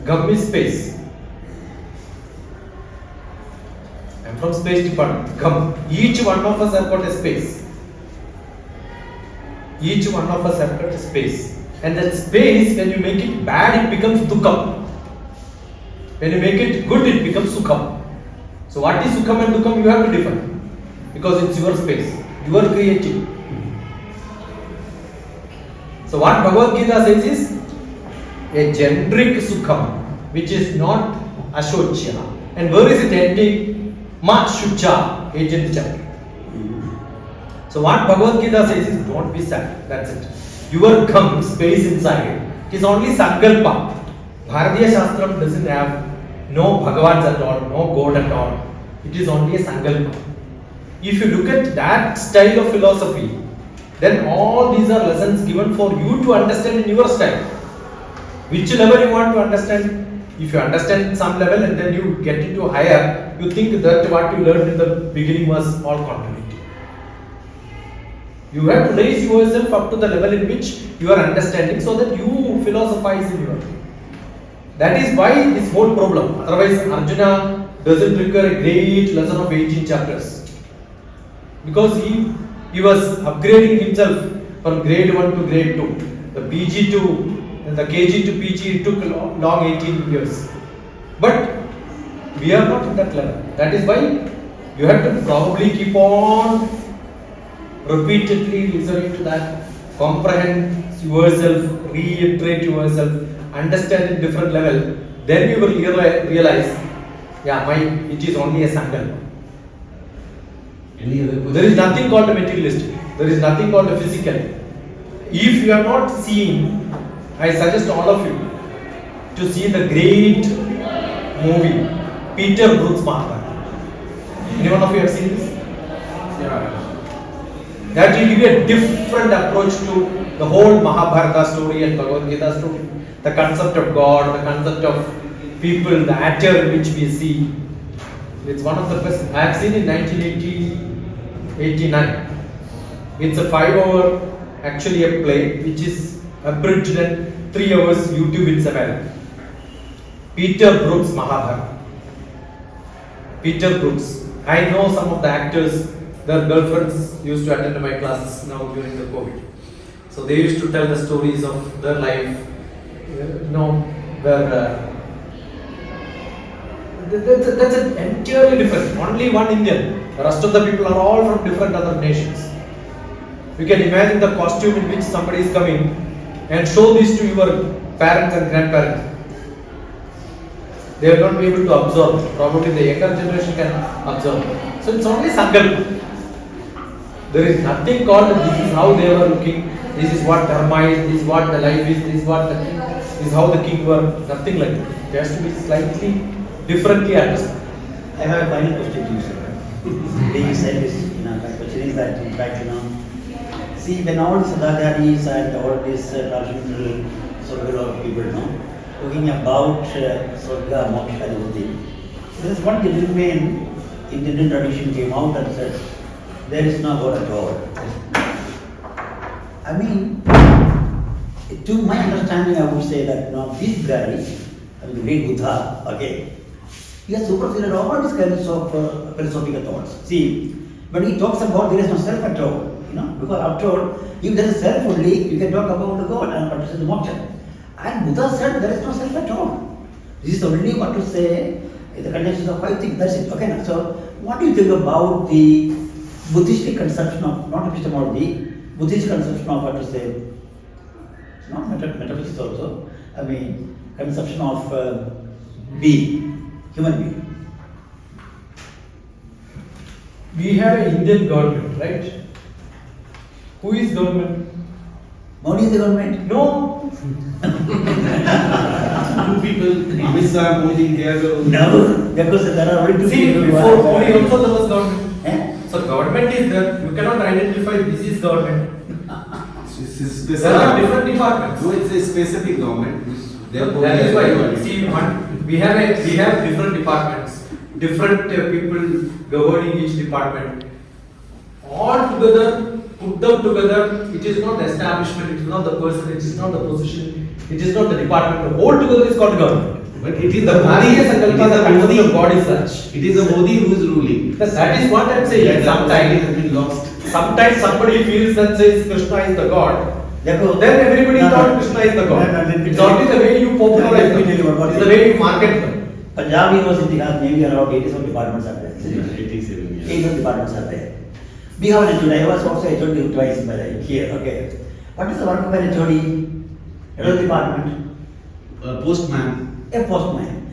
Gum is space. I am from space department. Gum. Each one of us have got a space. Each one of us have got a space. And that space, when you make it bad, it becomes dukkam. When you make it good, it becomes sukham. So what is sukham and dukkam, you have to define. Because it's your space. You are creating. So what Bhagavad Gita says is a generic sukham, which is not ashocya. And where is it ending? Ma shucha, 18th chapter. So what Bhagavad Gita says is don't be sad. That's it. Your gum, space inside, it is only sankalpa. Bharatiya Shastram doesn't have no Bhagavans at all, no God at all. It is only a sankalpa. If you look at that style of philosophy, then all these are lessons given for you to understand in your style. Which level you want to understand? If you understand some level and then you get into higher, you think that what you learned in the beginning was all contradictory. You have to raise yourself up to the level in which you are understanding so that you philosophize in your way. That is why this whole problem. Otherwise, Arjuna doesn't require a great lesson of 18 chapters. Because he was upgrading himself from grade 1 to grade 2. The PG to the KG to PG, it took long 18 years. But we are not in that level. That is why you have to probably keep on repeatedly listening to that, comprehend yourself, reiterate yourself, understand in different level. Then you will realize, it is only a sankalpa. Any other question? There is nothing called a materialistic. There is nothing called a physical. If you are not seeing, I suggest all of you to see the great movie Peter Brook's Martha. Anyone of you have seen this? Yeah. That will give you a different approach to the whole Mahabharata story and Bhagavad Gita story. The concept of God, the concept of people, the actor which we see. It's one of the best. I have seen in 1989. It's a 5-hour, actually a play, which is abridged in 3 hours YouTube it's available. Peter Brook's Mahabharata. Peter Brooks. I know some of the actors, their girlfriends used to attend my classes now during the COVID. So they used to tell the stories of their life, where that's an entirely different. Only one Indian. The rest of the people are all from different other nations. You can imagine the costume in which somebody is coming and show this to your parents and grandparents. They will not be able to absorb. Probably the younger generation can absorb. So it's only Sankalpa. There is nothing called this is how they were looking, this is what dharma is, this is what the life is, this is what the king, this is how the king were. Nothing like that. It has to be slightly differently understood. I have a final question to you, sir. Being said this, my question is that, in fact, see, when all Sadhakaris and all these traditional Swarga people, talking about Swarga, Moksha, and everything, there is one gentleman in the Indian tradition came out and said, there is no God at all. I mean, to my understanding, I would say that this guy, the great Buddha, okay, he has superseded all these kinds of philosophical thoughts. See, when he talks about there is no self at all, because after all, if there is self only, you can talk about the God and what is the moksha. And Buddha said there is no self at all. This is only what to say, the conditions of 5 things, that's it. Okay, so what do you think about the Buddhistic conception of, not epistemology, Buddhist conception of what to say, not metaphysics also, I mean, conception of being, human being. We have an Indian government, right? Who is government? Modi is the government? No. Two people, Amit Shah, Modi, they are the. No, because there are only two See, people. before Modi also there was government. Eh? So government is there. You cannot identify this is government. There are different departments. No, it's a specific government. Therefore, That is why. See, we have different departments, different people governing each department. All together, put them together. It is not the establishment. It is not the person. It is not the position. It is not the department. The whole together is called government. But it is The Bharatiya Sankalpa, the concept of God is such. It is a Modi who is ruling. That is what I am saying. Sometimes has been lost. Sometimes somebody feels and says Krishna is the God. Therefore, Then everybody thought Krishna is the God. It's only the way you popularize them. It's the way you market them. Punjab University has maybe around 87 departments are there. Isn't it? 87 years. 87 departments are there. We have an HOD. I was also HOD twice in my life here. Okay. What is the work of an HOD? Head of department? Postman. A postman.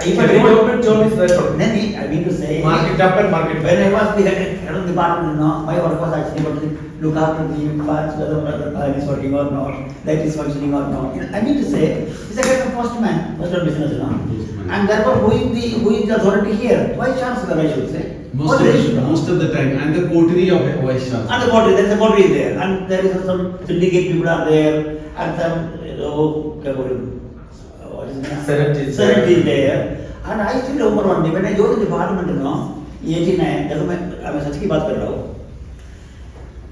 If a government job is there for Then I mean to say, mark it up and mark it when down. I was the head of department, my work was actually to look after the parts, whether the fan is working or not, light is functioning or not. I mean to say, it's a kind of postman, first of business, Postman. And therefore, who is the authority here? Vice Chancellor, I should say. Most of the time, and the coterie of Vice Chancellor. And the coterie, there is a coterie there, and there is some syndicate people are there, and some, Senate is there. And I still remember one day when I go to the department, 89, I was such a bad girl.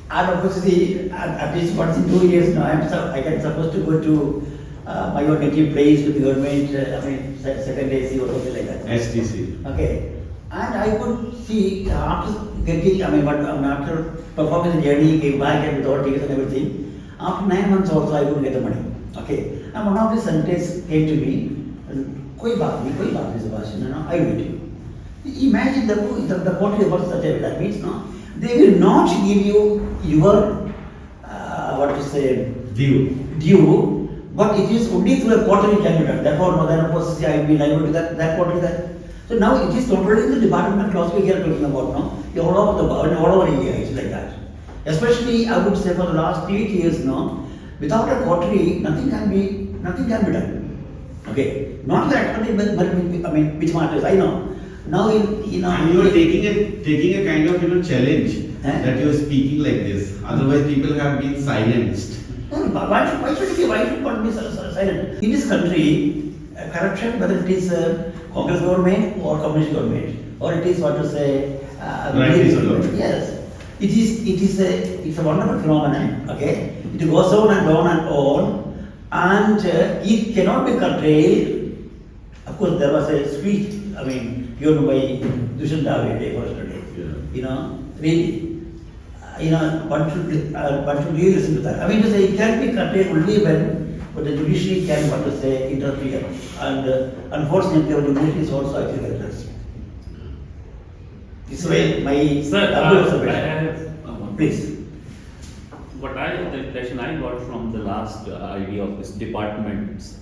And of course, see, at least once in 2 years now, I can supposed to go to my own native place with the government, second AC or something like that. STC. Okay. And I could see after getting, after performing the journey, came back and with all tickets and everything, after 9 months also I couldn't get the money. Okay. And one of the senators came to me, koi baat nahi Sebastian, I will give you. Imagine the quantity of such a, that means, they will not give you your, due, but it is only through a quarterly candidate. Therefore, then of course, I will be liable to that quarterly. So now it is totally the department of philosophy we are talking about, all over India, it's like that. Especially, I would say for the last 8 years now, without a quarterly, nothing can be done. Okay, not that, which matters, I know. Now And you are taking a kind of challenge. that you are speaking like this. Otherwise, people have been silenced. Why should one be silent? In this country, corruption, whether it is Congress government or communist government, or it is what to say, Rightist government. yes, it's a wonderful phenomenon. Okay, it goes on and on and on, and it cannot be curtailed. Of course, there was a speech. I mean, given by Dushan Davide personally. Yeah. Really. One should really listen to that. I mean to say, it can be curtailed only when the judiciary can, what to say, interfere. And unfortunately, our judiciary is also actually helpless. This way, my Sir, humble I observation. have Please. the impression I got from the last idea of this departments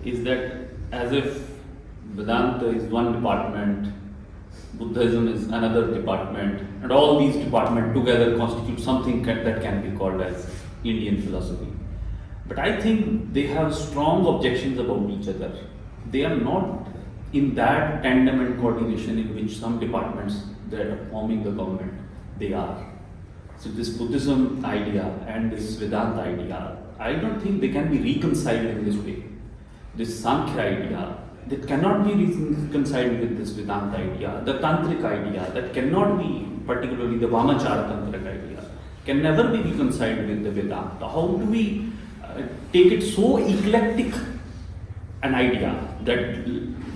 is that as if Vedanta is one department, Buddhism is another department, and all these departments together constitute something that can be called as Indian philosophy. But I think they have strong objections about each other. They are not in that tandem and coordination in which some departments that are forming the government, they are. So this Buddhism idea and this Vedanta idea, I don't think they can be reconciled in this way. This Sankhya idea, that cannot be reconciled with this Vedanta idea. The Tantric idea, that cannot be, particularly the Vamachara Tantric idea, can never be reconciled with the Vedanta. How do we take it so eclectic an idea that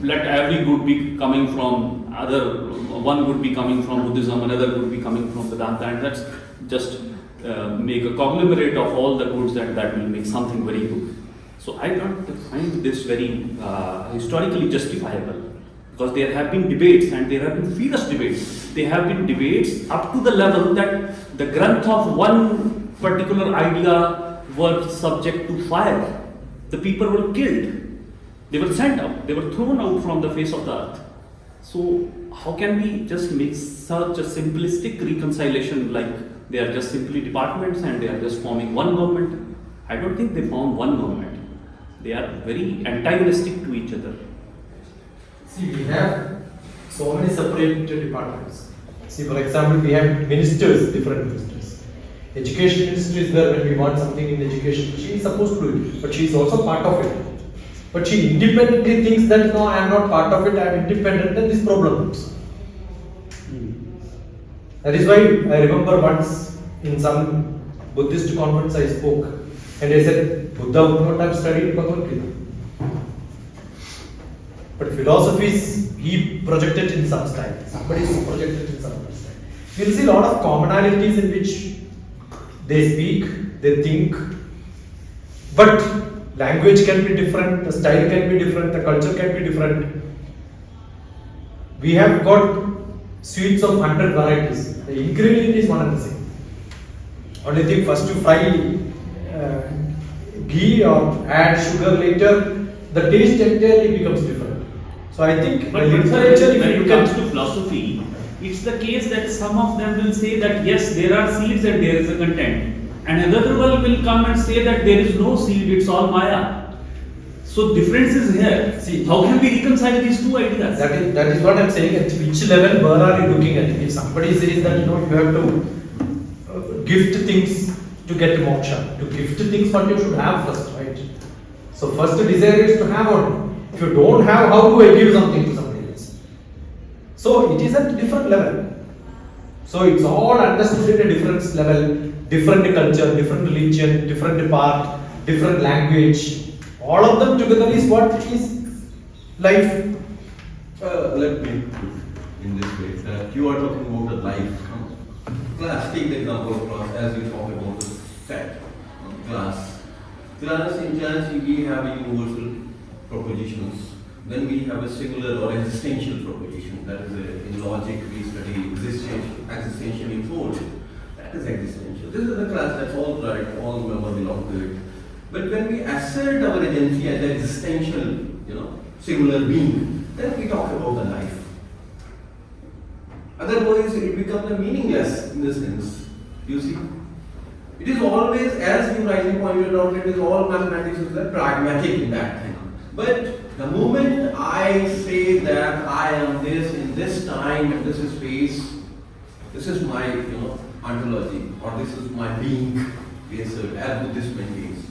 let every good be coming from other, one would be coming from Buddhism, another would be coming from Vedanta, and let's just make a conglomerate of all the goods, and that will make something very good. So I don't find this very historically justifiable, because there have been debates, and there have been fierce debates. There have been debates up to the level that the granth of one particular idea were subject to fire. The people were killed. They were sent out. They were thrown out from the face of the earth. So how can we just make such a simplistic reconciliation, like they are just simply departments and they are just forming one government? I don't think they form one government. They are very antagonistic to each other. See, we have so many separate departments. See, for example, we have ministers, different ministers. Education ministry is there when we want something in education. She is supposed to do it, but she is also part of it. But she independently thinks that no, I am not part of it, I am independent, then this problem comes. That is why I remember once in some Buddhist conference I spoke, and I said, Buddha would not have studied Bhagavad Gita. But philosophies, he projected in some style. Somebody is projected in some style. You will see a lot of commonalities in which they speak, they think, but language can be different, the style can be different, the culture can be different. We have got sweets of 100 varieties. The ingredient is one and the same. Only thing, first you fry ghee or add sugar later, the taste entirely becomes different. So I think But the when literature, if it you comes can, to philosophy, it's the case that some of them will say that yes, there are seeds and there is a content. And another one will come and say that there is no seed, it's all Maya. So difference is here. See, how can we reconcile these two ideas? that is what I am saying. At which level, where are you looking at? If somebody says that you have to gift things to get moksha, to gift things what you should have first, right? So first desire is to have one. If you don't have, how do I give something to somebody else? So it is at a different level. So it's all understood at a different level, different culture, different religion, different part, different language. All of them together is what is life. Let me put in this way that you are talking about the life. Class, take the example of class as you talk about the set class. Class in class we have universal propositions. Then we have a singular or existential proposition. That is in logic we study existential force. That is existential. This is the class, that's all right, all members belong to it. But when we assert our agency as an existential, singular being, then we talk about the life. Otherwise, it becomes meaningless in this sense. You see, it is always, as you rightly pointed out, it is all mathematics is pragmatic in that thing. But the moment I say that I am this in this time and this is space, this is my, ontology, or this is my being, we assert, as Buddhist maintains.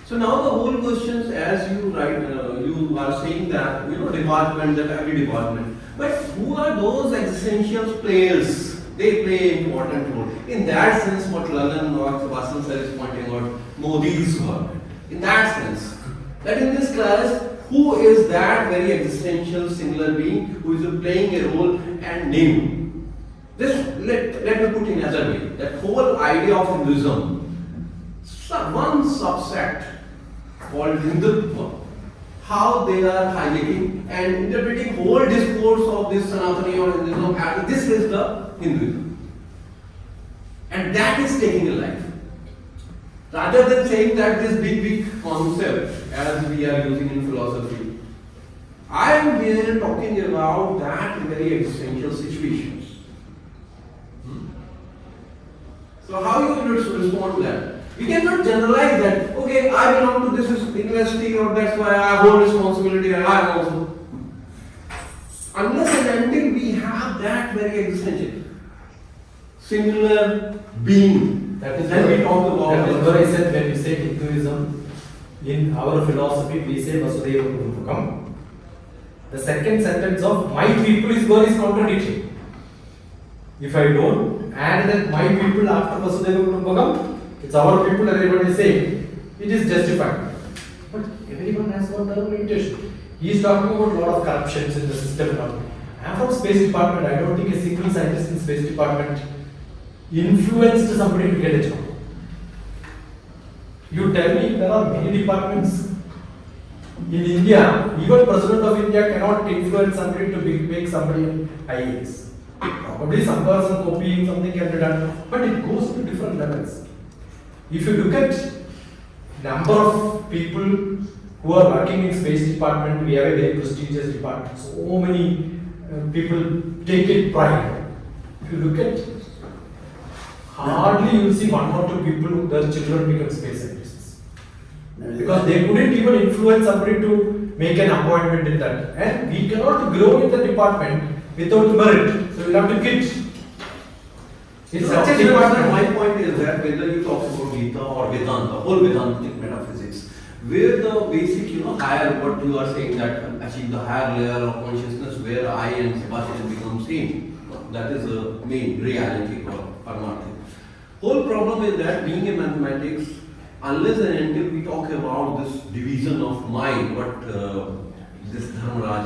So now the whole questions, as you write, you are saying that, department, that every department, but who are those existential players? They play an important role. In that sense, what Lalan or Sebastian sir is pointing out, Modi's work. In that sense, that in this class, who is that very existential singular being who is playing a role and name? This, let me put in another way, that whole idea of Hinduism, one subset called Hindutva, how they are highlighting and interpreting whole discourse of this Sanatani or Hinduism as this is the Hinduism. And that is taking a life. Rather than saying that this big concept as we are using in philosophy, I am here talking about that very existential situations. So how you will respond to that? We cannot generalize that, okay, I belong to this university or that's why I have whole responsibility and I am also. Unless and until we have that very existential, singular being, That is then what, we talk about. that is what I said when we say Hinduism, in our philosophy we say Vasudeva Kutumbakam. The second sentence of my people is what is contradictory. If I don't add that my people after Vasudeva Kutumbakam, it's our people, everybody is saying, it is justified. But everyone has got their own limitation. He is talking about a lot of corruptions in the system now. I am from Space Department, I don't think a single scientist in Space Department influenced somebody to get a job. You tell me there are many departments in India, even President of India cannot influence somebody to make somebody an IAS. Probably some person copying something can be done, but it goes to different levels. If you look at number of people who are working in Space Department, we have a very prestigious department. So many people take it pride. If you look at, hardly you will see one or two people who their children become space scientists. Because they couldn't even influence somebody to make an appointment in that. And we cannot grow in the department without merit. So we'll have to quit. It's such a department. My point is that whether you talk about Gita or Vedanta, whole Vedantic metaphysics, where the basic, higher, what you are saying that achieve the higher layer of consciousness where I and Sebastian become same. That is the main reality or paramartha. Whole problem is that being a mathematics, unless and until we talk about this division of mind, what this Dharmaraj,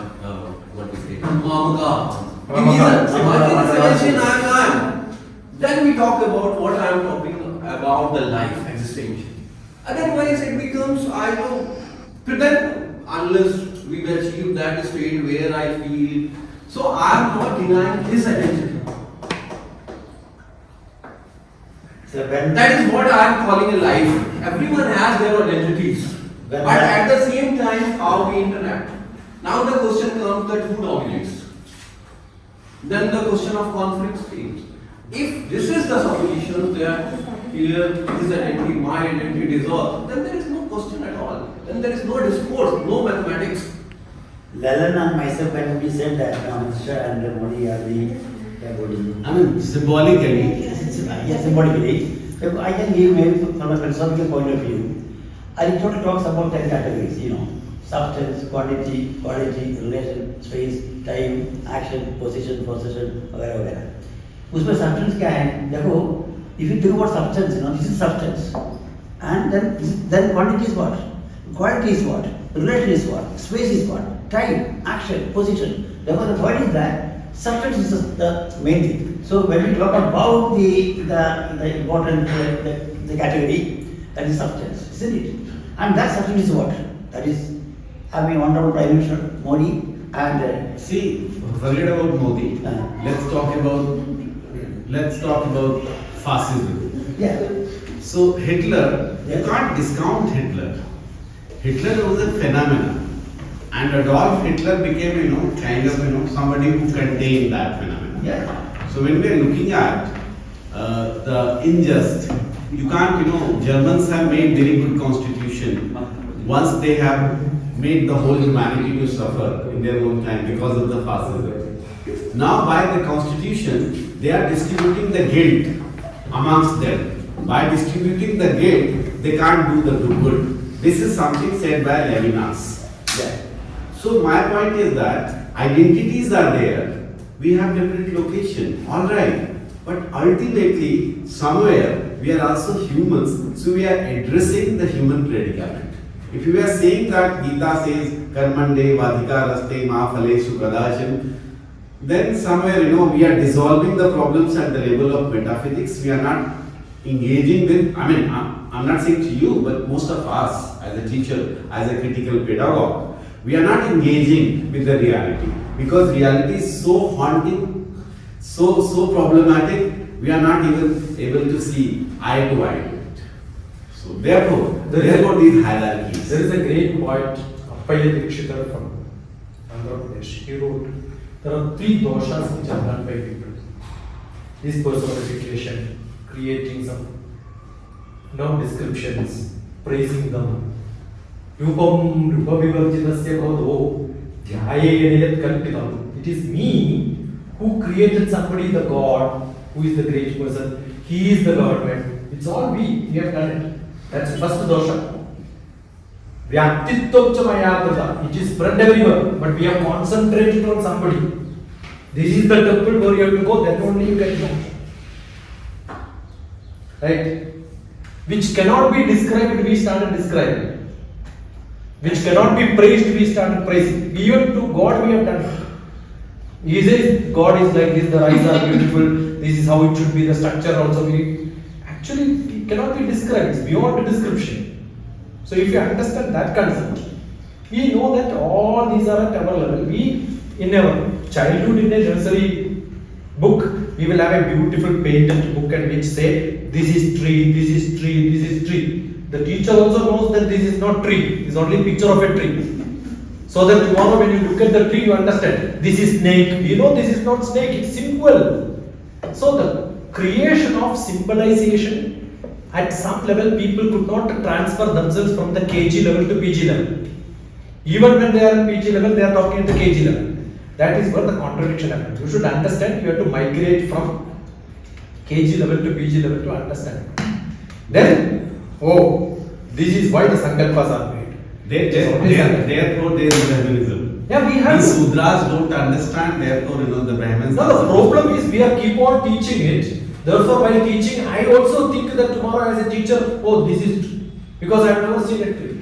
what we say, Mamaka, division, then we talk about what I am talking about the life, existential. Otherwise it becomes, pretend, unless we will achieve that state where I feel. So I am not denying his identity. So when That is what I am calling a life. Everyone has their identities. But at the same time, how we interact. Now the question comes that who dominates. Then the question of conflict comes. If this is the supposition that here his identity, my identity dissolve, then there is no question at all. Then there is no discourse, no mathematics. Lalan and myself, when we said that Mr. and Modi are the body. Symbolically. Yes, symbolically. So I can give maybe from a philosophical point of view. I want to talk about 10 categories, substance, quantity, relation, space, time, action, position, possession, वगैरह. उसमें substance क्या है? देखो, if you think about substance, this is substance, and then quantity is what? Quality is what? Relation is what? Space is what? Time, action, position. Therefore, the point is that substance is the main thing. So when we talk about the important the category, that is substance, isn't it? And that substance is what? That is having wonderful Prime Minister Modi and See, forget about Modi. Let's talk about fascism. yeah. So Hitler, Yes. you can't discount Hitler. Hitler was a phenomenon. And Adolf Hitler became, somebody who contained that phenomenon. Yeah. So when we are looking at the unjust, you can't, Germans have made very good constitution. Once they have made the whole humanity to suffer in their own time because of the fascism. Now by the constitution, they are distributing the guilt amongst them. By distributing the gift, they can't do the good. This is something said by Levinas. Yeah. So my point is that identities are there. We have different location, all right. But ultimately, somewhere we are also humans, so we are addressing the human predicament. If we are saying that Gita says Karmande Vadhika Raste Ma Phaleshu Kadasham, then somewhere we are dissolving the problems at the level of metaphysics. We are not engaging with. I mean, I'm not saying to you, but most of us as a teacher, as a critical pedagogue, we are not engaging with the reality because reality is so haunting, so problematic. We are not even able to see eye to eye to it. So therefore these hierarchies. There is a great poet, Appaya Dikshithar from Andhra Pradesh. He wrote, there are 3 doshas which are done by people. This personification, creating some descriptions, praising them. Rupam Rupavivarjitasya Bodho Dhyayayat Kalpitam. It is me who created somebody, the God, who is the great person. He is the government. It's all we have done it. That's the first dosha. It is spread everywhere, but we have concentrated on somebody. This is the temple where you have to go, then only you get know. Right? Which cannot be described, we started describing. Which cannot be praised, we started praising. Even to God we have done it. He says God is like this, the eyes are beautiful, this is how it should be, the structure also. Actually, it cannot be described, it's beyond description. So if you understand that concept, we know that all these are at our level. We, in our childhood, in a nursery book, we will have a beautiful painted book and which say, this is tree, this is tree, this is tree. The teacher also knows that this is not tree, it's only picture of a tree. So that tomorrow when you look at the tree, you understand, this is snake. You know this is not snake, it's simple. So the creation of symbolization, at some level people could not transfer themselves from the KG level to PG level. Even when they are in PG level, they are talking at the KG level. That is where the contradiction happens. You should understand, you have to migrate from KG level to PG level to understand. Then, this is why the Sankalpas are made. Therefore, there is Brahmanism. Yeah, we have. These Sudras don't understand, therefore, the Brahmins. No, the problem is we are keep on teaching it. Therefore, while teaching, I also think that tomorrow as a teacher, this is true. Because I have never seen a tree.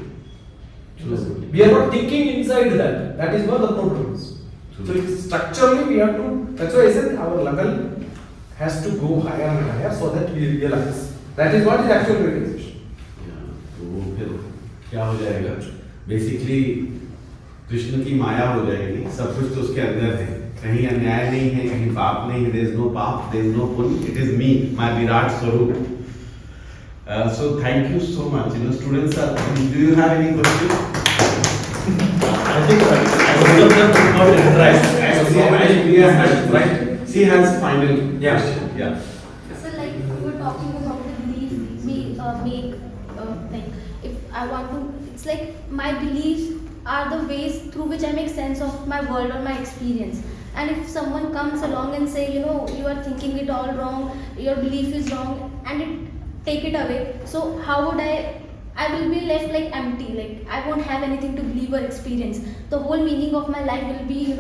We are not thinking inside that. That is where the problem is. So structurally we have to, that's why I said our level has to go higher and higher so that we realize. That is what is actual realization. तो वो फिर क्या हो जाएगा? Basically Krishna की माया हो जाएगी. सब कुछ तो उसके अंदर है. कहीं अन्याय नहीं है, कहीं पाप नहीं है. There is no पाप, there is no पुण्य. It is me, my Virat Swarup. So thank you so much. Students are. Do you have any questions? I think most of them could not interact. Right? She has final Yeah. question. Yeah. So like we were talking about the beliefs we make, like if I want to, it's like my beliefs are the ways through which I make sense of my world or my experience. And if someone comes along and say, you are thinking it all wrong, your belief is wrong, and take it away, so how would I will be left like empty, like I won't have anything to believe or experience. The whole meaning of my life will be,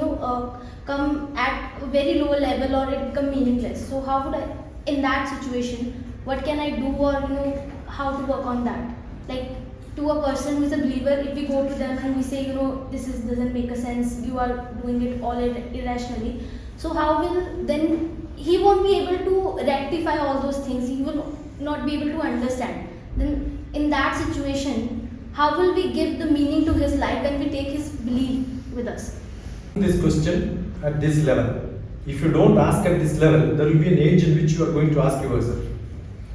come at a very low level or it become meaningless. So how would I, in that situation, what can I do, or how to work on that? Like to a person who is a believer, if we go to them and we say, this doesn't make a sense, you are doing it all irrationally. So how will then he won't be able to rectify all those things. He will not be able to understand. Then in that situation, how will we give the meaning to his life when we take his belief with us? This question at this level. If you don't ask at this level, there will be an age in which you are going to ask yourself.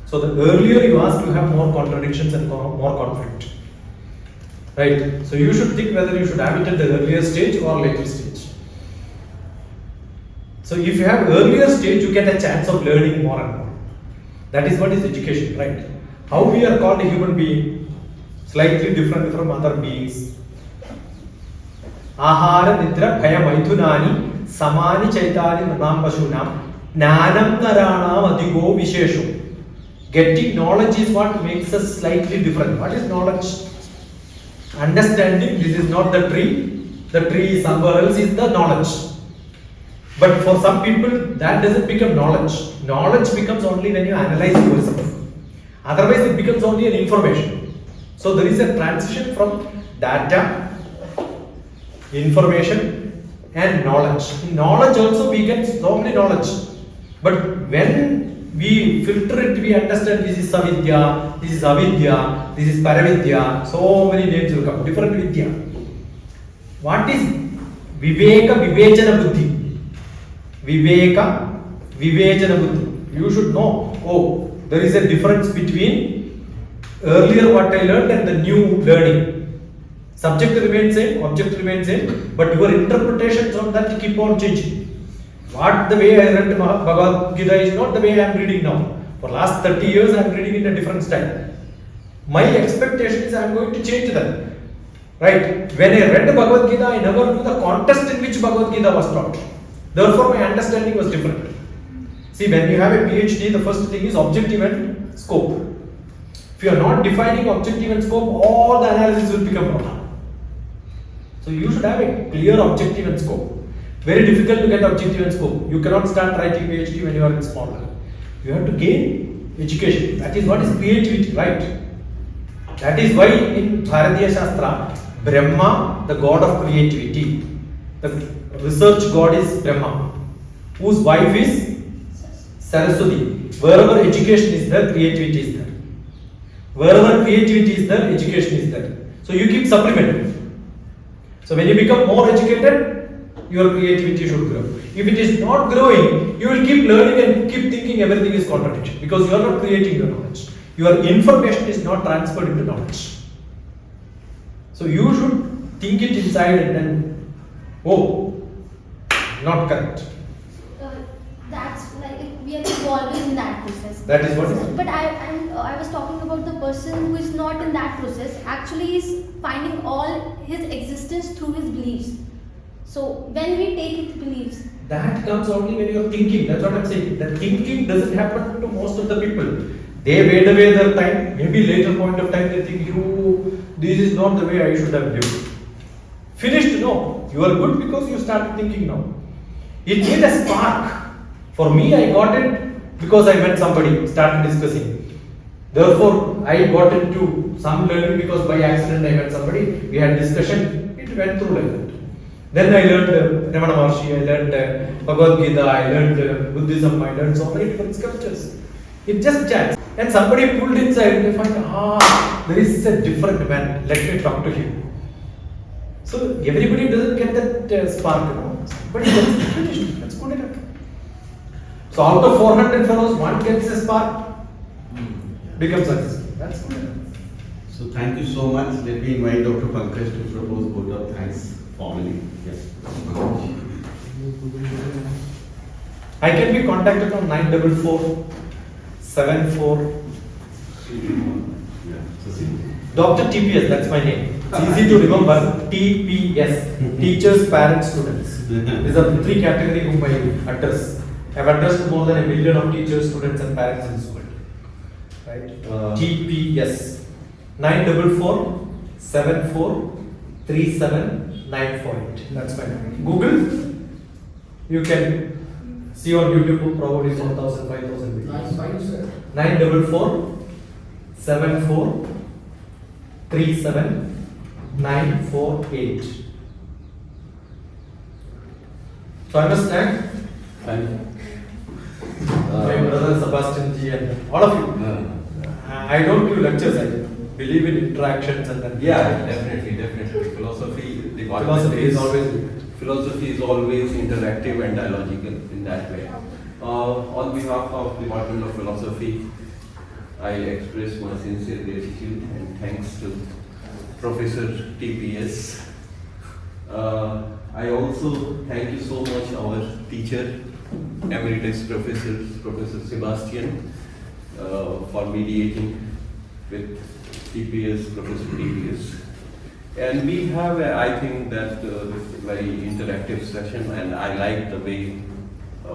So the earlier you ask, you have more contradictions and more conflict. Right? So you should think whether you should have it at the earlier stage or later stage. So if you have earlier stage, you get a chance of learning more and more. That is what is education, right? How we are called a human being, slightly different from other beings. Ahara nidra bhaya maithunani samani chaitani nanam pashunam nanam naranam adigo visheshu. Getting knowledge is what makes us slightly different. What is knowledge? Understanding this is not the tree is somewhere else is the knowledge. But for some people that doesn't become knowledge. Knowledge becomes only when you analyze yourself. Otherwise it becomes only an information. So there is a transition from data, information and knowledge. In knowledge also we get so many knowledge. But when we filter it, we understand this is Savidya, this is Avidya, this is Paravidya, so many names will come, different Vidya. What is Viveka Vivechana Buddhi? Viveka Vivechana Buddhi. You should know, oh, there is a difference between earlier what I learned and the new learning. Subject remains same, object remains same, but your interpretations on that keep on changing. What the way I read Bhagavad Gita is not the way I am reading now. For last 30 years I am reading in a different style. My expectation is I am going to change them. Right? When I read Bhagavad Gita, I never knew the context in which Bhagavad Gita was taught. Therefore my understanding was different. See, when you have a PhD, the first thing is objective and scope. If you are not defining objective and scope, all the analysis will become wrong. So you should have a clear objective and scope. Very difficult to get objective and scope. You cannot start writing PhD when you are in small level. You have to gain education. That is what is creativity, right? That is why in Bharatiya Shastra, Brahma, the god of creativity, the research god is Brahma, whose wife is Saraswati. Wherever education is there, creativity is there. Wherever creativity is there, education is there. So you keep supplementing. So when you become more educated, your creativity should grow. If it is not growing, you will keep learning and keep thinking everything is contradiction because you are not creating the knowledge. Your information is not transferred into knowledge. So you should think it inside and then, oh, not correct. That's like we are evolving in that process. That is what it is. But I was talking about the person who is not in that process. Actually, is finding all his existence through his beliefs. So when we take his beliefs, that comes only when you are thinking. That's what I'm saying. The thinking doesn't happen to most of the people. They wait away their time. Maybe later point of time they think, this is not the way I should have lived. Finished? No. You are good because you started thinking now. It needs a spark. For me, I got it because I met somebody, started discussing. Therefore, I got into some learning because by accident I met somebody. We had discussion. It went through like that. Then I learned Ramana Maharshi, I learned Bhagavad Gita, I learned Buddhism, I learned so many different scriptures. It just chats. And somebody pulled inside and they find, there is a different man, let me talk to him. So everybody doesn't get that spark, but it's finished, that's good enough. So out of 400 fellows, one gets a spark, becomes successful. That's good enough. So thank you so much. Let me invite Dr. Pankaj to propose vote of thanks formally. Yes. I can be contacted on 944 74 Yeah. So see. DrTPS, that's my name. It's easy to remember. TPS, teachers, parents, students. These are the three categories whom I address. I have addressed more than 1 million of teachers, students, and parents in this world. Right? TPS 944 74 37 948. That's my name. Google. You can see on YouTube. Probably 4,000, 5,000 videos. 944 74 37 948. So I must thank my brother Sebastian ji and all of you. I don't give lectures. I believe in interactions and then Definitely. Philosophy is always interactive and dialogical in that way. On behalf of Department of Philosophy, I express my sincere gratitude and thanks to Professor TPS. I also thank you so much our teacher, Emeritus Professor Sebastian, for mediating with TPS, Professor TPS. And we have, I think that this is a very interactive session, and I like the way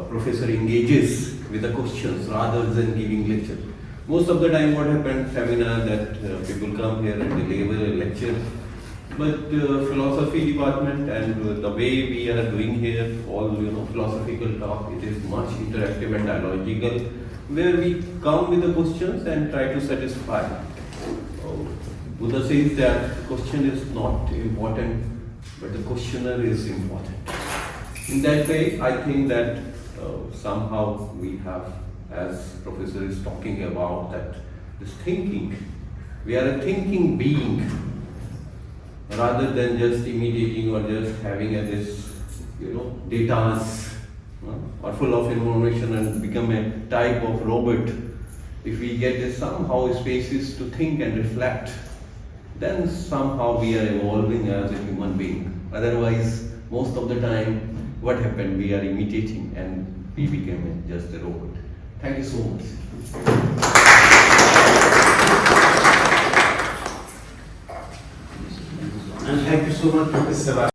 Professor engages with the questions rather than giving lecture. Most of the time what happens, seminar that people come here and deliver a lecture, but philosophy department and the way we are doing here, all philosophical talk, it is much interactive and dialogical, where we come with the questions and try to satisfy. Buddha says that question is not important, but the questioner is important. In that way, I think that somehow we have, as Professor is talking about, that this thinking, we are a thinking being, rather than just imitating or just having this, datas or full of information and become a type of robot. If we get somehow spaces to think and reflect, then somehow we are evolving as a human being. Otherwise, most of the time, what happened? We are imitating and we became just a robot. Thank you so much. And thank you so much, Professor.